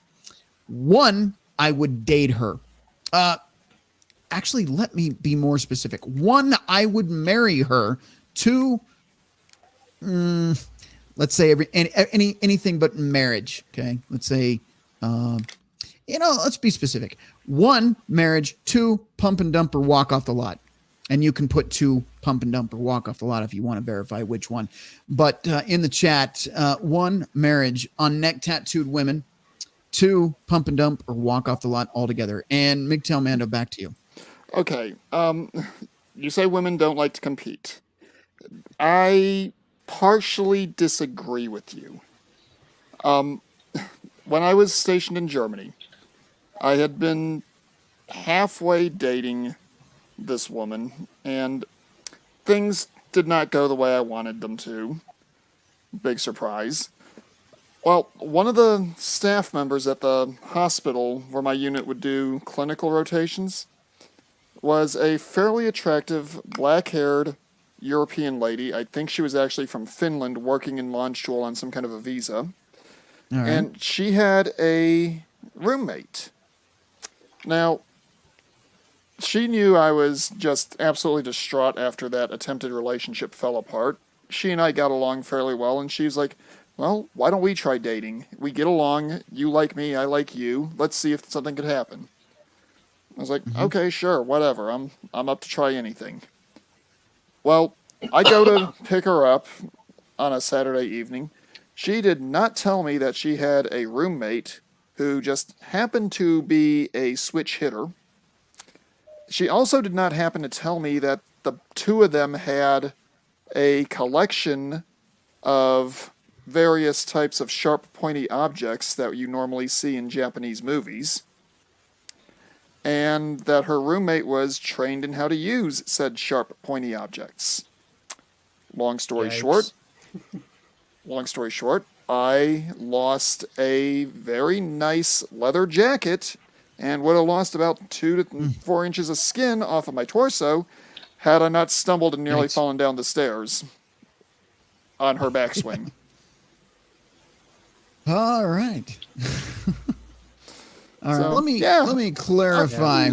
one, I would date her. Actually, let me be more specific. One, I would marry her. Two, let's say anything but marriage. Okay, let's say, let's be specific. One, marriage. Two, pump and dump or walk off the lot. And you can put two, pump and dump or walk off the lot if you want to verify which one. But in the chat, one, marriage on neck tattooed women. Two, pump and dump or walk off the lot altogether. And Migtail Mando, back to you. Okay. You say women don't like to compete. I partially disagree with you. When I was stationed in Germany, I had been halfway dating this woman, and things did not go the way I wanted them to. Big surprise. Well, one of the staff members at the hospital where my unit would do clinical rotations was a fairly attractive, black-haired European lady. I think she was actually from Finland, working in Landstuhl on some kind of a visa. Right. And she had a roommate. Now, she knew I was just absolutely distraught after that attempted relationship fell apart. She and I got along fairly well, and she's like, well, why don't we try dating? We get along, you like me, I like you, let's see if something could happen. I was like, okay, sure, whatever, I'm up to try anything. Well, I go to pick her up on a Saturday evening. She did not tell me that she had a roommate who just happened to be a switch hitter. She also did not happen to tell me that the two of them had a collection of various types of sharp, pointy objects that you normally see in Japanese movies, and that her roommate was trained in how to use said sharp, pointy objects. Long story short, I lost a very nice leather jacket and would have lost about 2 to 4 inches of skin off of my torso had I not stumbled and nearly fallen down the stairs on her backswing. All right. All right. So, Let me clarify.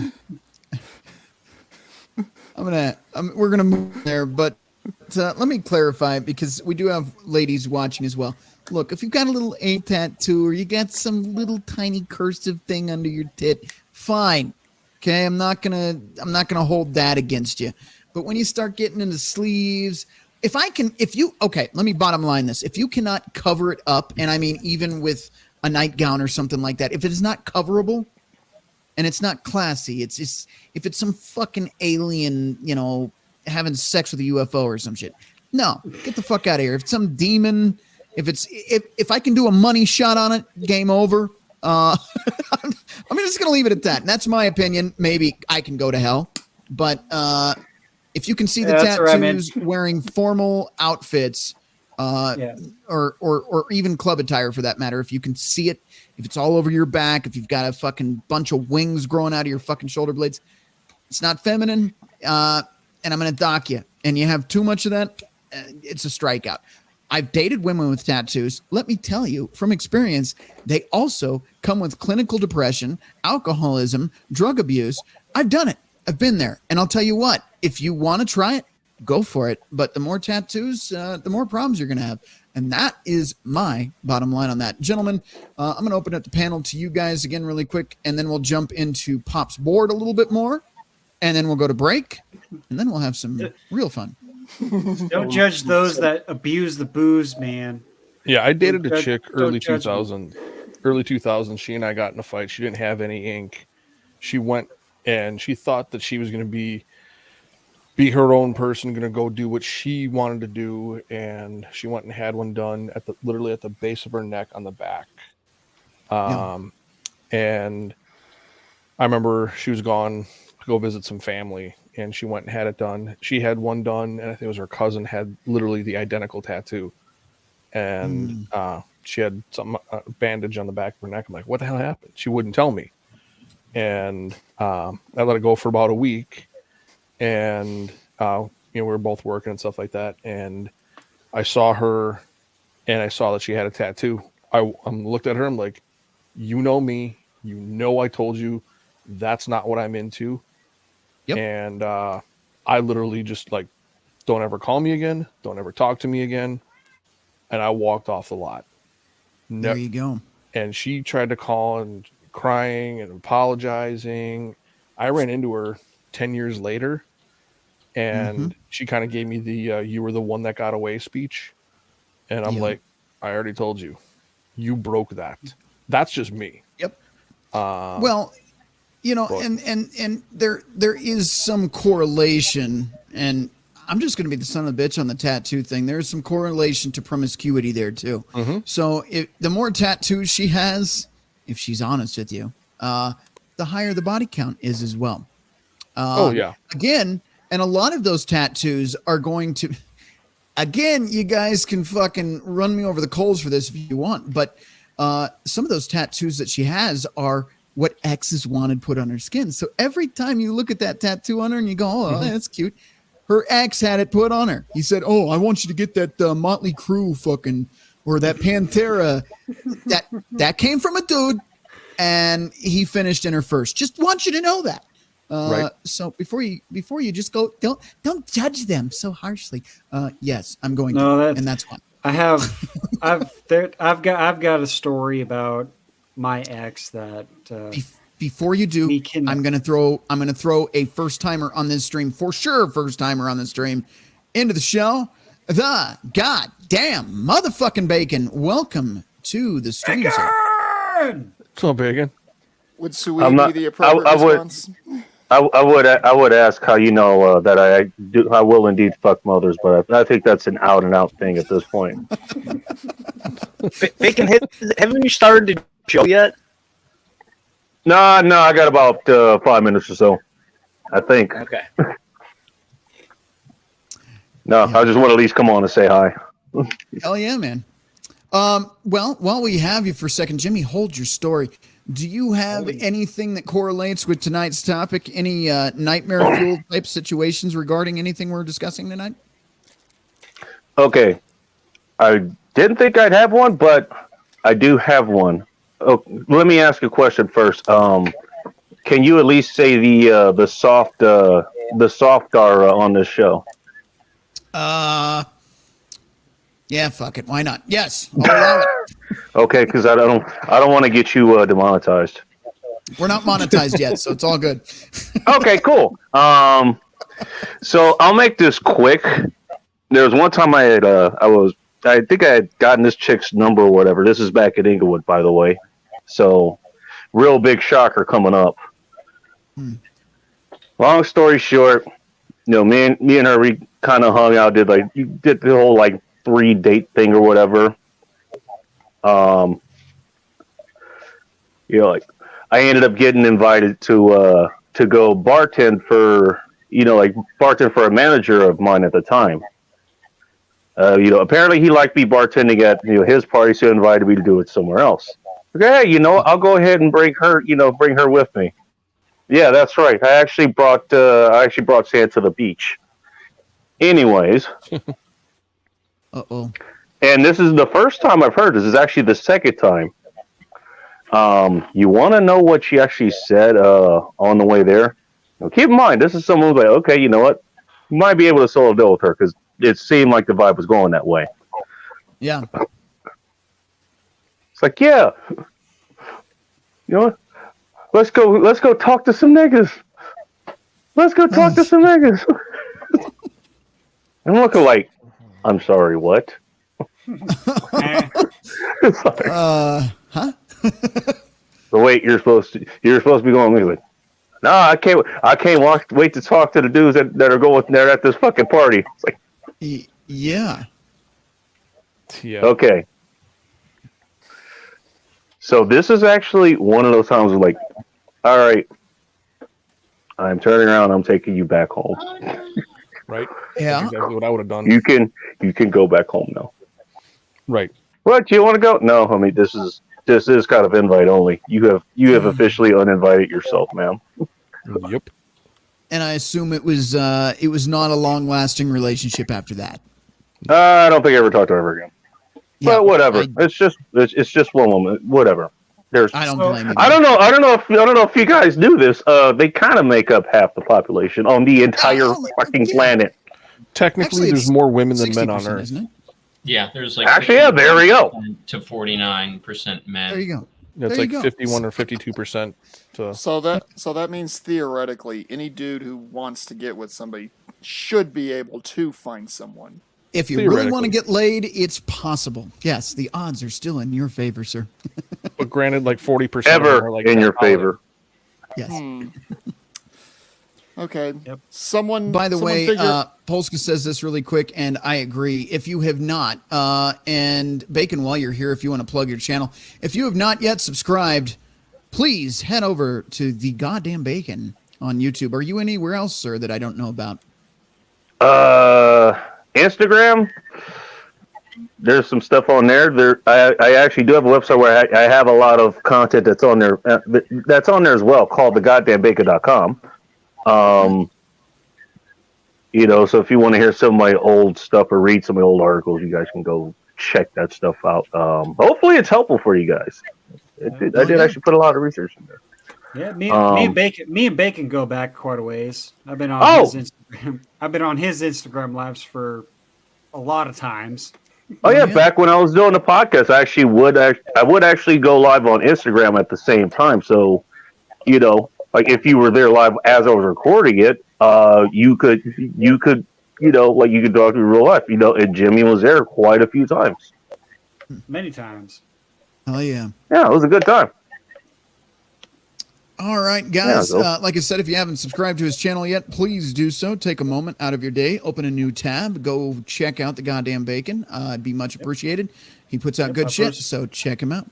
We're gonna move there, but let me clarify, because we do have ladies watching as well. Look, if you've got a little ink tattoo or you got some little tiny cursive thing under your tit, fine. Okay, I'm not gonna hold that against you. But when you start getting into sleeves, let me bottom line this. If you cannot cover it up, and I mean even with a nightgown or something like that, if it is not coverable and it's not classy, it's just, if it's some fucking alien, having sex with a UFO or some shit, no, get the fuck out of here. If it's some demon, if I can do a money shot on it, game over. I'm just gonna leave it at that. And that's my opinion. Maybe I can go to hell, but if you can see the tattoos wearing formal outfits, or even club attire for that matter, if you can see it, if it's all over your back, if you've got a fucking bunch of wings growing out of your fucking shoulder blades, it's not feminine, and I'm going to dock you. And you have too much of that, it's a strikeout. I've dated women with tattoos. Let me tell you from experience, they also come with clinical depression, alcoholism, drug abuse. I've done it. I've been there. And I'll tell you what, if you want to try it, go for it. But the more tattoos, the more problems you're going to have. And that is my bottom line on that. Gentlemen, I'm going to open up the panel to you guys again really quick, and then we'll jump into Pop's board a little bit more, and then we'll go to break, and then we'll have some real fun. Don't judge those that abuse the booze, man. Yeah, I dated a chick early 2000. She and I got in a fight. She didn't have any ink. She went and she thought that she was going to be her own person, going to go do what she wanted to do, and she went and had one done literally at the base of her neck on the back. And I remember she was gone to go visit some family, and she went and had it done. She had one done, and I think it was her cousin had literally the identical tattoo, and she had some bandage on the back of her neck. I'm like, what the hell happened? She wouldn't tell me, and I let it go for about a week. And we were both working and stuff like that, and I saw her, and I saw that she had a tattoo. I looked at her. I'm like, you know me, I told you that's not what I'm into. Yep. And I literally just like, don't ever call me again, don't ever talk to me again, and I walked off the lot. There you go. And she tried to call and crying and apologizing. I ran into her 10 years later, and she kind of gave me the you were the one that got away speech, and I'm like, I already told you, you broke that. That's just me. Yep. Well, and there is some correlation, and I'm just going to be the son of a bitch on the tattoo thing. There's some correlation to promiscuity there too. So the more tattoos she has, if she's honest with you, the higher the body count is as well. Again, and a lot of those tattoos are going to, again, you guys can fucking run me over the coals for this if you want, but some of those tattoos that she has are what exes wanted put on her skin. So every time you look at that tattoo on her and you go, oh, that's cute, her ex had it put on her. He said, oh, I want you to get that Motley Crue fucking, or that Pantera. that came from a dude, and he finished in her first. Just want you to know that. Right. So before you just go, don't judge them so harshly. Yes, I'm going to, and that's one. I've got a story about my ex that. Before you do, I'm gonna throw a first timer on this stream for sure. First timer on the stream into the show. The goddamn motherfucking bacon. Welcome to the stream, sir. So Bacon. Would sui be the appropriate response? I would ask how you know that I will indeed fuck mothers, but I think that's an out and out thing at this point. Bacon, haven't you started the show yet? No, I got about 5 minutes or so, I think. Okay. No, I just want to at least come on and say hi. Hell yeah, man. Well, while we have you for a second, Jimmy, hold your story. Do you have anything that correlates with tonight's topic? Any nightmare-fueled type situations regarding anything we're discussing tonight? Okay. I didn't think I'd have one, but I do have one. Oh, let me ask a question first. Can you at least say the soft are on this show? Yeah, fuck it. Why not? Yes, I'll allow it. Okay, because I don't want to get you demonetized. We're not monetized yet, so it's all good. Okay, cool. So I'll make this quick. There was one time I think I had gotten this chick's number or whatever. This is back at Inglewood, by the way. So, real big shocker coming up. Long story short, me and her, we kind of hung out, did the whole 3-date thing or whatever. I ended up getting invited to go bartend for a manager of mine at the time. Apparently he liked me bartending at his party, so he invited me to do it somewhere else. Okay, I'll go ahead and bring her with me. Yeah, that's right. I actually brought Sand to the beach. Anyways. Uh-oh. And this is the first time I've heard. This is actually the second time. You want to know what she actually said on the way there? Now, keep in mind, this is someone who's like, okay, you know what? You might be able to solo deal with her because it seemed like the vibe was going that way. Yeah. It's like, yeah. You know what? Let's go talk to some niggas. Let's go talk to some niggas. I'm looking like, I'm sorry, what? Huh? So wait, you're supposed to be going with me. Like, no, I can't wait to talk to the dudes that are going there at this fucking party. It's like, yeah. Okay. So this is actually one of those times where all right, I'm turning around, I'm taking you back home. Right? Yeah. That's exactly what I would have done. You can go back home now. Right. What? You want to go? No, I mean this is kind of invite only. You have officially uninvited yourself, ma'am. Yep. And I assume it was not a long-lasting relationship after that. I don't think I ever talked to her ever again. Yeah, but whatever. It's just one woman. Whatever. I don't blame you. I don't know if you guys knew this. They kind of make up half the population on the entire fucking planet. Technically, there's more women than men on Earth. Isn't it? Yeah, there's actually, yeah, there we go. To 49% men. There you go. It's there 51 or 52%. So that means theoretically, any dude who wants to get with somebody should be able to find someone. If you really want to get laid, it's possible. Yes, the odds are still in your favor, sir. But granted, 40% ever are in your favor. Yes. Okay. Yep. By the way, Polska says this really quick, and I agree. If you have not, and Bacon, while you're here, if you want to plug your channel, if you have not yet subscribed, please head over to the Goddamn Bacon on YouTube. Are you anywhere else, sir, that I don't know about? Instagram. There's some stuff on there. I actually do have a website where I have a lot of content that's on there. That's on there as well, called thegoddammebacon.com. So if you want to hear some of my old stuff or read some of my old articles, you guys can go check that stuff out. Hopefully it's helpful for you guys. I did actually put a lot of research in there. Yeah, me and Bacon go back quite a ways. I've been on his Instagram. I've been on his Instagram lives for a lot of times. Oh yeah, back when I was doing the podcast, I would actually go live on Instagram at the same time. So, if you were there live as I was recording it, you could talk to real life. And Jimmy was there quite a few times. Many times. Oh yeah. Yeah, it was a good time. All right, guys. so- Like I said, if you haven't subscribed to his channel yet, please do so. Take a moment out of your day, open a new tab, go check out the goddamn bacon. It'd be much appreciated. He puts out good shit, so check him out.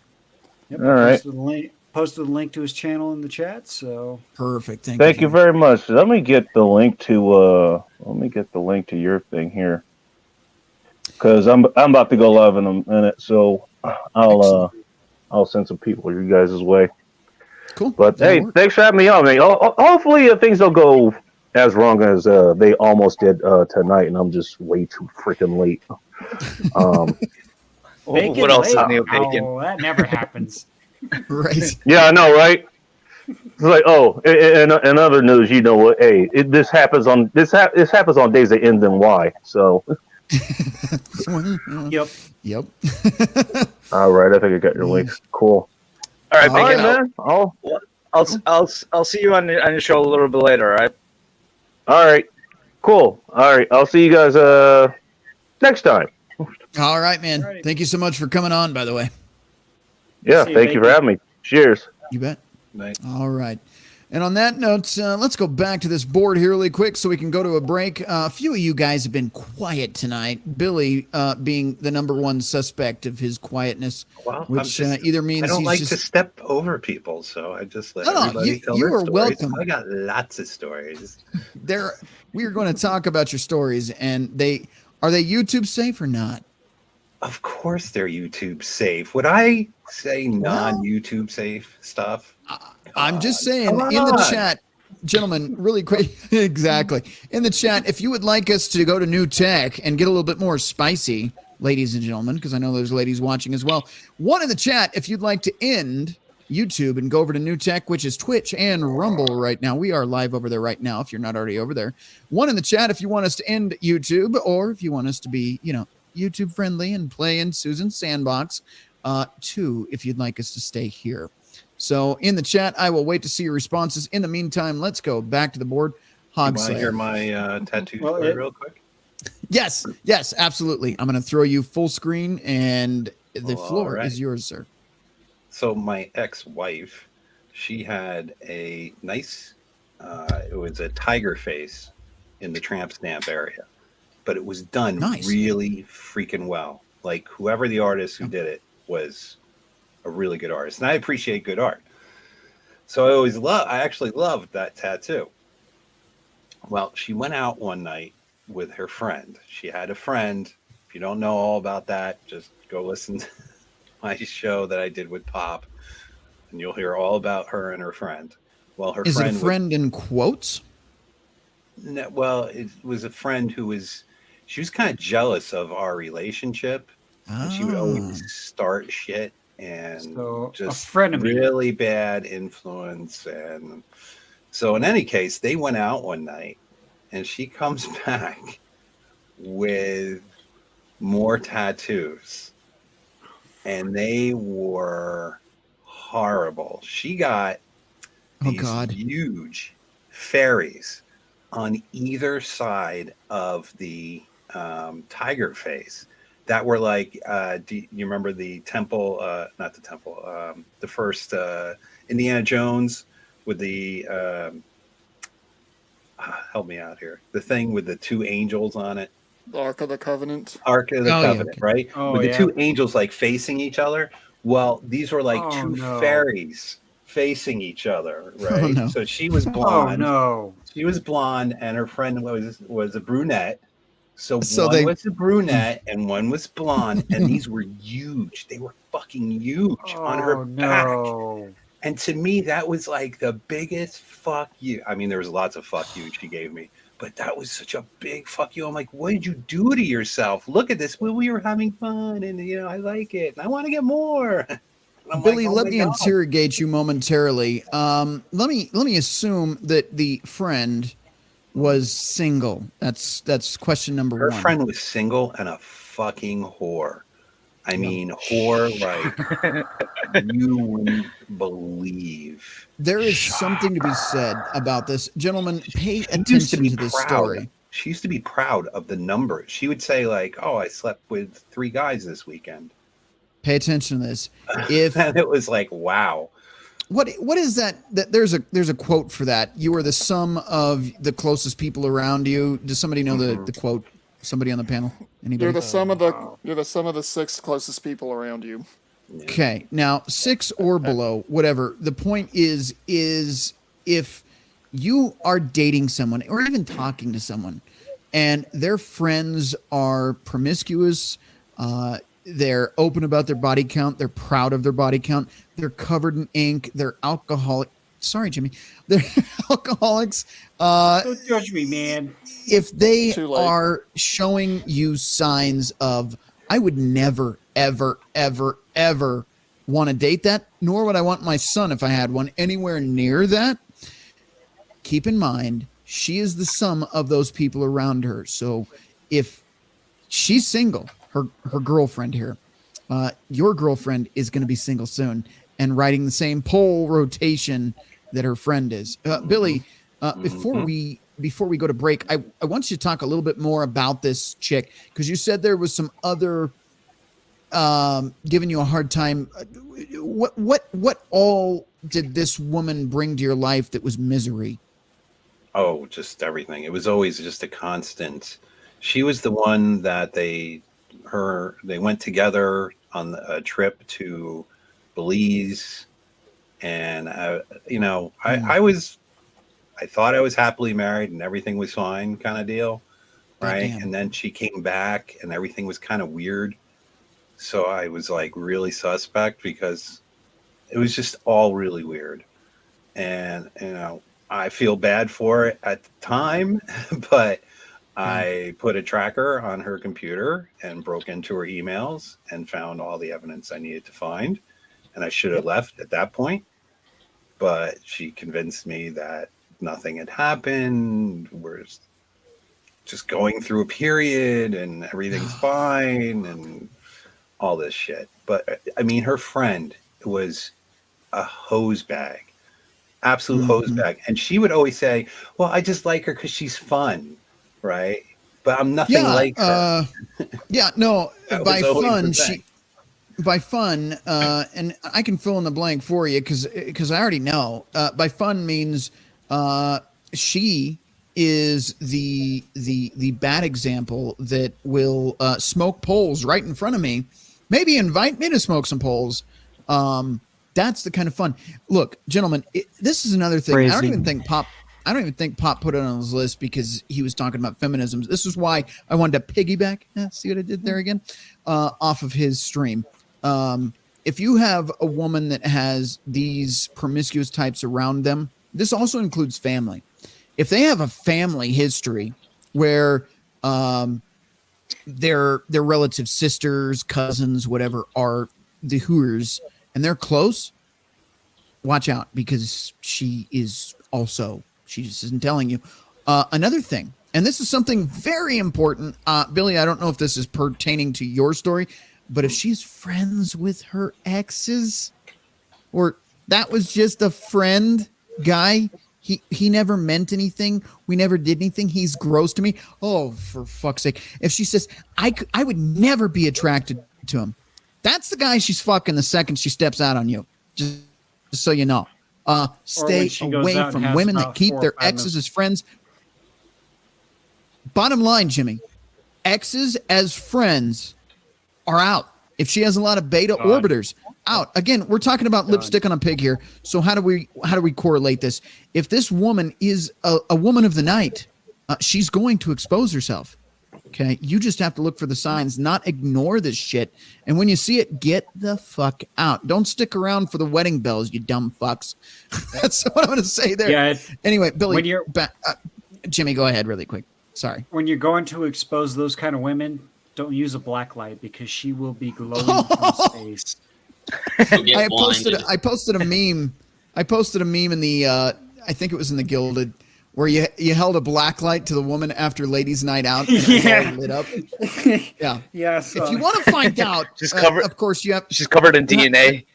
Yep, All right. Posted the link to his channel in the chat. So perfect. Thank you very much. Let me get the link to your thing here, because I'm about to go live in a minute. So I'll send some people you guys' way. Cool. But hey, thanks for having me on, man. Hopefully things don't go as wrong as they almost did tonight, and I'm just way too freaking late. Bacon what else is late? new, Bacon? Oh, that never happens. Right. Yeah, I know, right? It's like, oh, in other news, you know what? Hey, this happens on days that end in Y. So. Yep. Yep. All right, I think I got your links. Cool. All right, All right, Bacon. man. I'll see you on your show a little bit later. All right. All right. Cool. All right. I'll see you guys next time. All right, man. Thank you so much for coming on, by the way. Yeah, thank you for having me. Cheers. You bet. Nice. All right. And on that note, let's go back to this board here really quick so we can go to a break. A few of you guys have been quiet tonight, Billy being the number one suspect of his quietness, Well, which either means I don't he's like just... to step over people, so I just let No, everybody tell you their are stories. welcome. I got lots of stories. We are going to talk about your stories, and are they YouTube safe or not? Of course they're YouTube safe. Would I say non-YouTube safe stuff? I'm just saying, in the chat, gentlemen, really quick, exactly. In the chat, if you would like us to go to new tech and get a little bit more spicy, ladies and gentlemen, because I know there's ladies watching as well, one in the chat, if you'd like to end YouTube and go over to new tech, which is Twitch and Rumble right now. We are live over there right now, if you're not already over there. One in the chat if you want us to end YouTube, or if you want us to be, YouTube friendly and play in Susan's sandbox. Two, if you'd like us to stay here. So in the chat, I will wait to see your responses. In the meantime, let's go back to the board. Hog You want to hear my tattoo story real quick? Yes, absolutely. I'm going to throw you full screen, and the floor is yours, sir. So my ex-wife, she had a nice, it was a tiger face in the tramp stamp area, but it was done really freaking well. Like whoever the artist who did it was a really good artist, and I appreciate good art. So I actually loved that tattoo. Well, she went out one night with her friend. She had a friend. If you don't know all about that, just go listen to my show that I did with Pop, and you'll hear all about her and her friend. Well, her is friend it a friend in quotes? No, well, it was a friend who was kind of jealous of our relationship. And she would always start shit and just a friend of really bad influence. And so in any case, they went out one night and she comes back with more tattoos, and they were horrible. She got these huge fairies on either side of the tiger face that were like, do you remember the temple, not the temple, the first Indiana Jones with the, help me out here, the thing with the two angels on it. Ark of the Covenant. Ark of the Covenant, right? Oh, with the two angels like facing each other. Well, these were like two fairies facing each other, right? So she was blonde. She was blonde, and her friend was a brunette. So one was a brunette and one was blonde, and these were huge. They were fucking huge on her back. And to me, that was like the biggest fuck you. I mean, there was lots of fuck you she gave me, but that was such a big fuck you. I'm like, what did you do to yourself? Look at this. Well, we were having fun, and I like it, and I want to get more. Billy, let me interrogate you momentarily. Let me assume that the friend was single. That's question number one. Her friend was single and a fucking whore. I mean, whore like you wouldn't believe. There is something to be said about this. Gentlemen, pay attention to this story. She used to be proud of the numbers. She would say like, oh, I slept with 3 guys this weekend. Pay attention to this. And it was like, wow. what is that? That there's a quote for that. You are the sum of the closest people around you. Does somebody know the quote? Somebody on the panel? Anybody? You're the sum of the 6 closest people around you. Okay, now 6 or below, whatever. The point is if you are dating someone or even talking to someone, and their friends are promiscuous, they're open about their body count, they're proud of their body count, they're covered in ink, they're alcoholic. Sorry, Jimmy, they're alcoholics. Don't judge me, man. If they are showing you signs of, I would never, ever, ever, ever want to date that, nor would I want my son, if I had one, anywhere near that. Keep in mind, she is the sum of those people around her. So if she's single, her girlfriend here, your girlfriend is going to be single soon and riding the same pole rotation that her friend is. Billy, before we go to break, I want you to talk a little bit more about this chick, because you said there was some other giving you a hard time. What all did this woman bring to your life that was misery? Oh, just everything. It was always just a constant. She was the one that they went together on a trip to Belize, and I thought I was happily married and everything was fine, kind of deal, right? Goddamn. And then she came back and everything was kind of weird. So I was like really suspect because it was just all really weird. And, I feel bad for it at the time, but I put a tracker on her computer and broke into her emails and found all the evidence I needed to find. And I should have left at that point, but she convinced me that nothing had happened. We're just going through a period and everything's fine and all this shit. But I mean, her friend was a hose bag. Absolute hose bag. And she would always say, well, I just like her because she's fun, right? But I'm nothing like her. By fun, and I can fill in the blank for you because I already know. By fun means she is the bad example that will smoke poles right in front of me, maybe invite me to smoke some poles. That's the kind of fun. Look, gentlemen, this is another thing. Crazy. I don't even think Pop put it on his list because he was talking about feminism. This is why I wanted to piggyback. See what I did there again? Off of his stream. If you have a woman that has these promiscuous types around them, this also includes family. If they have a family history where their relative sisters, cousins, whatever, are the hoors, and they're close, watch out, because she just isn't telling you. Another thing, and this is something very important, Billy, I don't know if this is pertaining to your story, but if she's friends with her exes, or that was just a friend guy, he never meant anything, we never did anything, he's gross to me, oh, for fuck's sake. If she says, I would never be attracted to him, that's the guy she's fucking the second she steps out on you. Just so you know. Stay away from women that keep their exes as friends. Bottom line, Jimmy, exes as friends are out. If she has a lot of beta orbiters, out. Again, we're talking about lipstick on a pig here. So how do we correlate this? If this woman is a woman of the night, she's going to expose herself. Okay, you just have to look for the signs, not ignore this shit. And when you see it, get the fuck out. Don't stick around for the wedding bells, you dumb fucks. That's what I'm going to say there. Yeah. Anyway, Billy, Jimmy, go ahead really quick. Sorry. When you're going to expose those kind of women, don't use a black light because she will be glowing from space. I posted a meme. I posted a meme in the I think it was in the Gilded, where you held a black light to the woman after ladies' night out. And it was all lit up. Yeah. Yes. If you want to find out, of course you have. She's covered in DNA.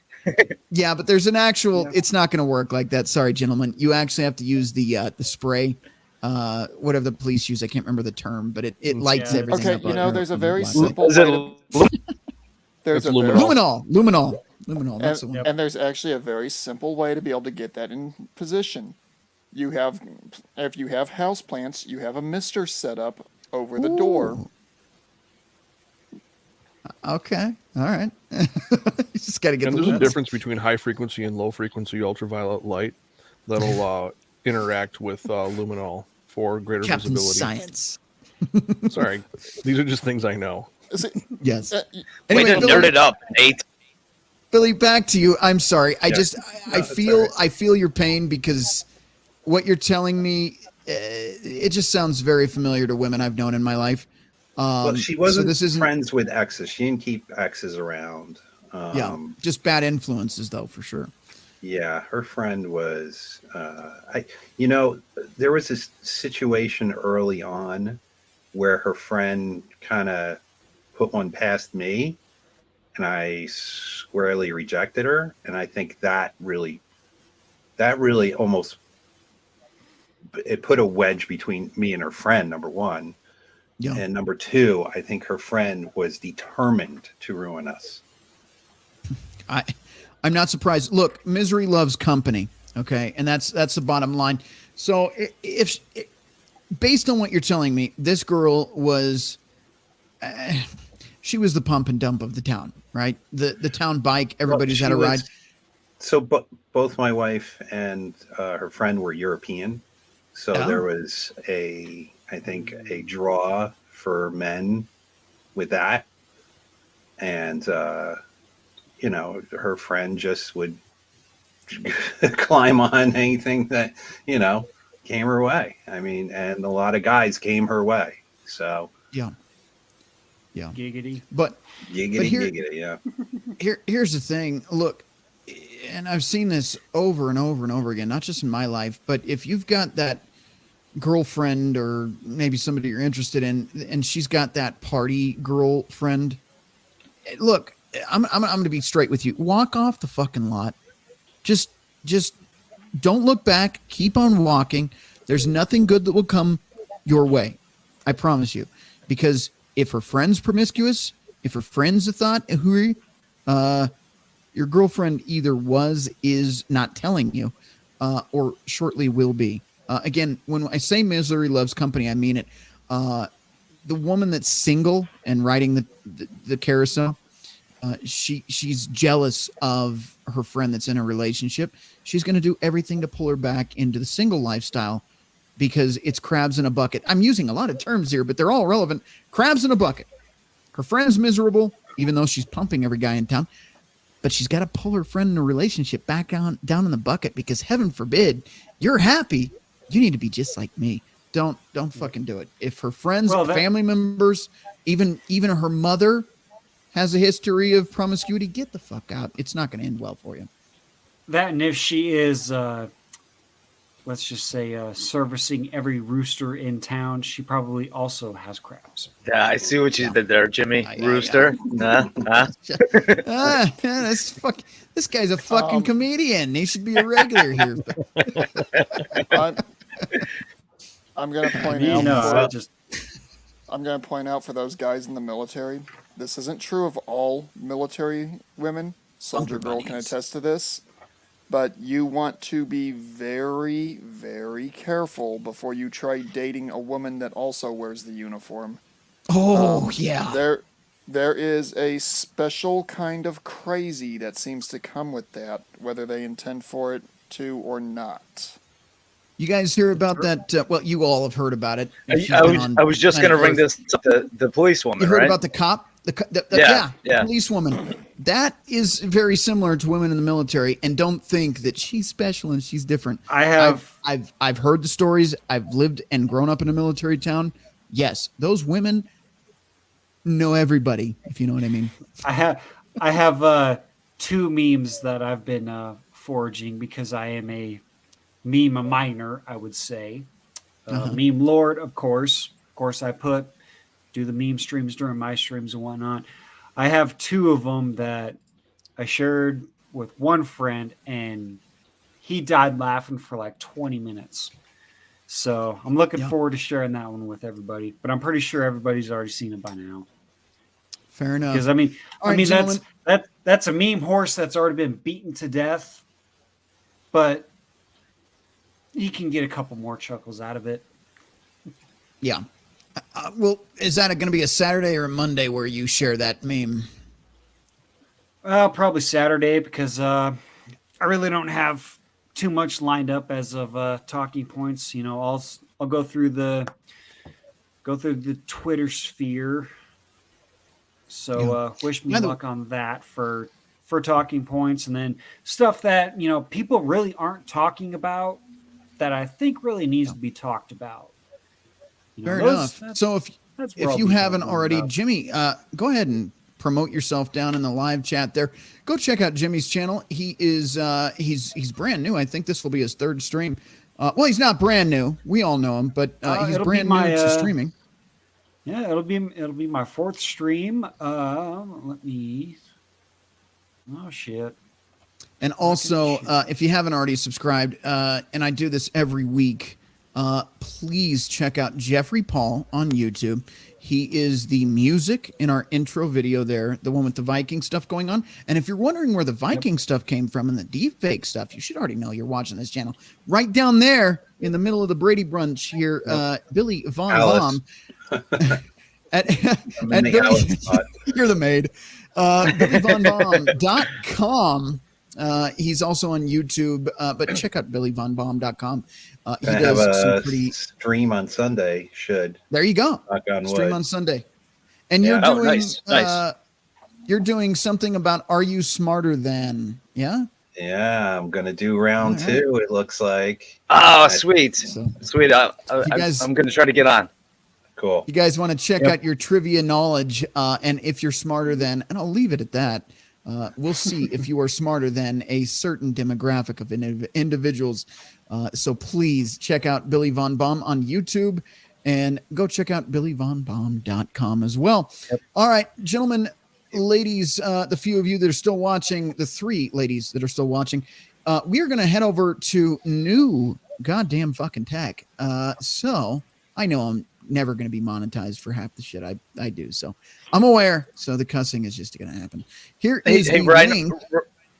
Yeah, but there's an actual. Yeah. It's not going to work like that. Sorry, gentlemen. You actually have to use the spray, whatever the police use. I can't remember the term, but it lights everything up. Okay, there's a very simple. Luminol. Luminol, that's the one. And there's actually a very simple way to be able to get that in position. If you have houseplants, you have a mister set up over the door. Okay, all right. You just got to get And the there's a lumens. difference between high frequency and low frequency ultraviolet light that'll interact with luminol for greater Captain visibility. Science. Sorry, these are just things I know. Yes. Way to nerd it up, Nate. Billy, back to you. I'm sorry. I No, I feel your pain because what you're telling me, it just sounds very familiar to women I've known in my life. Well, she wasn't friends with exes. She didn't keep exes around. Yeah, just bad influences, though, for sure. Yeah, her friend was. There was this situation early on where her friend kind of put one past me, and I squarely rejected her. And I think that really almost it put a wedge between me and her friend. Number one. Yeah. And number two, I think her friend was determined to ruin us. I'm not surprised. Look, misery loves company. Okay, and that's the bottom line. So if based on what you're telling me, this girl was she was the pump and dump of the town, right? The town bike. Everybody's had a ride. So, both my wife and her friend were European. So there was I think a draw for men with that. And, her friend just would climb on anything that, came her way. I mean, and a lot of guys came her way. So, yeah. Giggity. But giggity, yeah. Here's the thing. Look, and I've seen this over and over and over again, not just in my life, but if you've got that girlfriend or maybe somebody you're interested in and she's got that party girlfriend, look, I'm going to be straight with you. Walk off the fucking lot. Just don't look back. Keep on walking. There's nothing good that will come your way. I promise you. Because if her friend's promiscuous, if her friend's a thought, your girlfriend either is not telling you, or shortly will be. Again, when I say misery loves company, I mean it. The woman that's single and riding the carousel, she's jealous of her friend that's in a relationship. She's going to do everything to pull her back into the single lifestyle because it's crabs in a bucket. I'm using a lot of terms here, but they're all relevant. Crabs in a bucket. Her friend's miserable, even though she's pumping every guy in town. But she's got to pull her friend in a relationship back down in the bucket because heaven forbid you're happy. You need to be just like me. Don't fucking do it. If her friends, family members, even her mother has a history of promiscuity, get the fuck out. It's not going to end well for you. That, and if she is, let's just say, servicing every rooster in town, she probably also has crabs. Yeah, I see what you did there, Jimmy. Rooster. This guy's a fucking comedian. He should be a regular here. I'm going to point out. I'm going to point out for those guys in the military. This isn't true of all military women. Soldier Girl can attest to this. But you want to be very, very careful before you try dating a woman that also wears the uniform. Oh, yeah. There is a special kind of crazy that seems to come with that, whether they intend for it to or not. You guys hear about that? Well, you all have heard about it. I was just going to bring this up to the police woman. You heard right? about the cop? The police woman. That is very similar to women in the military, and don't think that she's special and she's different. I've heard the stories. I've lived and grown up in a military town. Yes, those women know everybody, if you know what I mean. I have two memes that I've been foraging because I am a meme miner, I would say. Meme lord, of course. Of course, I do the meme streams during my streams and whatnot. I have two of them that I shared with one friend, and he died laughing for like 20 minutes. So I'm looking forward to sharing that one with everybody, but I'm pretty sure everybody's already seen it by now. Fair enough. Because I mean, All right, gentlemen. that's a meme horse that's already been beaten to death, but you can get a couple more chuckles out of it. Yeah. Well, is that going to be a Saturday or a Monday where you share that meme? Probably Saturday, because I really don't have too much lined up as of talking points. You know, I'll go through the Twitter sphere. So wish me luck on that for talking points, and then stuff that people really aren't talking about that I think really needs to be talked about. Fair enough. So if you haven't already, Jimmy, go ahead and promote yourself down in the live chat there. Go check out Jimmy's channel. He is he's brand new. I think this will be his third stream. Well, he's not brand new. We all know him, but he's brand new to streaming. Yeah, it'll be my fourth stream. Let me. Oh shit. And also, if you haven't already subscribed, and I do this every week, please check out Jeffrey Paul on YouTube. He is the music in our intro video there, the one with the Viking stuff going on. And if you're wondering where the Viking stuff came from and the deepfake stuff, you should already know you're watching this channel. Right down there in the middle of the Brady Brunch here, Billy Von Baum. at Billy, you're the maid. BillyVonBaum.com. He's also on YouTube, but check out BillyVonBaum.com. He does some pretty stream on Sunday. There you go. Stream on Sunday, and you're doing nice. You're doing something about Are You Smarter Than? Yeah. Yeah, I'm gonna do round 2. It looks like. Oh, sweet, sweet. I'm gonna try to get on. Cool. You guys want to check out your trivia knowledge, and if you're smarter than, and I'll leave it at that. We'll see if you are smarter than a certain demographic of individuals. So please check out Billy Von Baum on YouTube, and go check out BillyVonBaum.com as well. Yep. All right, gentlemen, ladies, the few of you that are still watching, the 3 ladies that are still watching, we are going to head over to new goddamn fucking tech. So I know I'm never going to be monetized for half the shit I do. So I'm aware. So the cussing is just going to happen. Here is the link.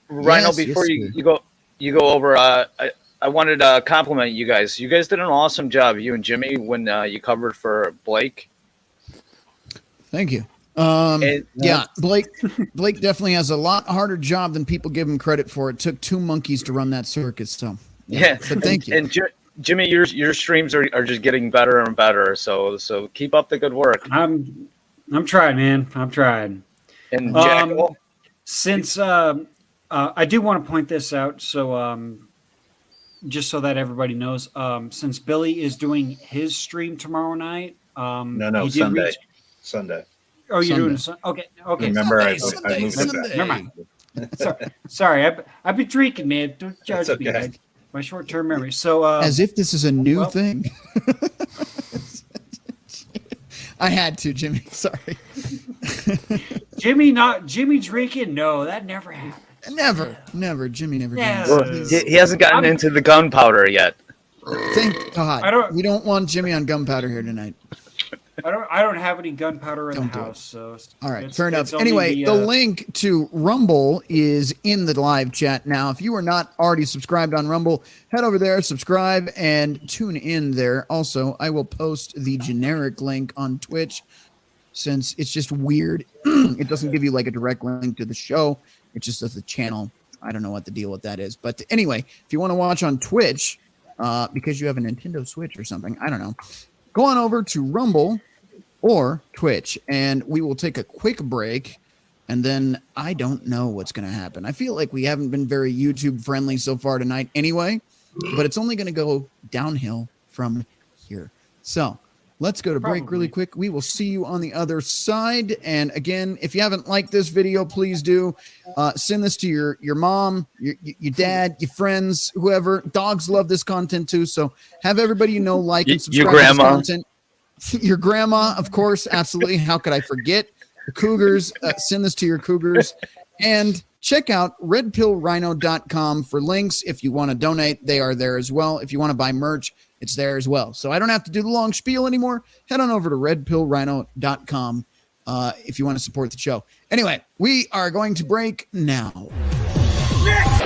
Rhino, before you go over, I wanted to compliment you guys. You guys did an awesome job, you and Jimmy, when you covered for Blake. Thank you. Yeah, Blake definitely has a lot harder job than people give him credit for. It took 2 monkeys to run that circus. So yeah, but thank you. And Jimmy, your streams are just getting better and better. So keep up the good work. I'm trying, man. I'm trying. And Jackal, since I do want to point this out, so just so that everybody knows, since Billy is doing his stream tomorrow night, no, Sunday. Sunday. Oh, you're doing it. Okay. Remember, Sunday, I moved it. Never mind. Sorry, I've been drinking, man. Don't judge me. My short-term memory. So, as if this is a new thing. I had to, Jimmy. Sorry. Jimmy drinking? No, that never happened. Never. Jimmy never Yeah. does. He hasn't gotten into the gunpowder yet. Thank God. We don't want Jimmy on gunpowder here tonight. I don't have any gunpowder in the house, so all right, fair enough. Anyway, the link to Rumble is in the live chat now. If you are not already subscribed on Rumble, head over there, subscribe, and tune in there. Also, I will post the generic link on Twitch since it's just weird. It doesn't give you like a direct link to the show. It just does the channel. I don't know what the deal with that is. But anyway, if you want to watch on Twitch, because you have a Nintendo Switch or something, I don't know, go on over to Rumble or Twitch, and we will take a quick break, and then I don't know what's going to happen. I feel like we haven't been very YouTube friendly so far tonight anyway, but it's only going to go downhill from here. So let's go to break really quick. We will see you on the other side. And again, if you haven't liked this video, please do send this to your mom, your dad, your friends, whoever. Dogs love this content too. So have everybody like and subscribe to this content. Your grandma, of course, absolutely. How could I forget? The Cougars, send this to your Cougars. And check out RedPillRhino.com for links. If you want to donate, they are there as well. If you want to buy merch, it's there as well. So I don't have to do the long spiel anymore. Head on over to RedPillRhino.com if you want to support the show. Anyway, we are going to break now. Nick!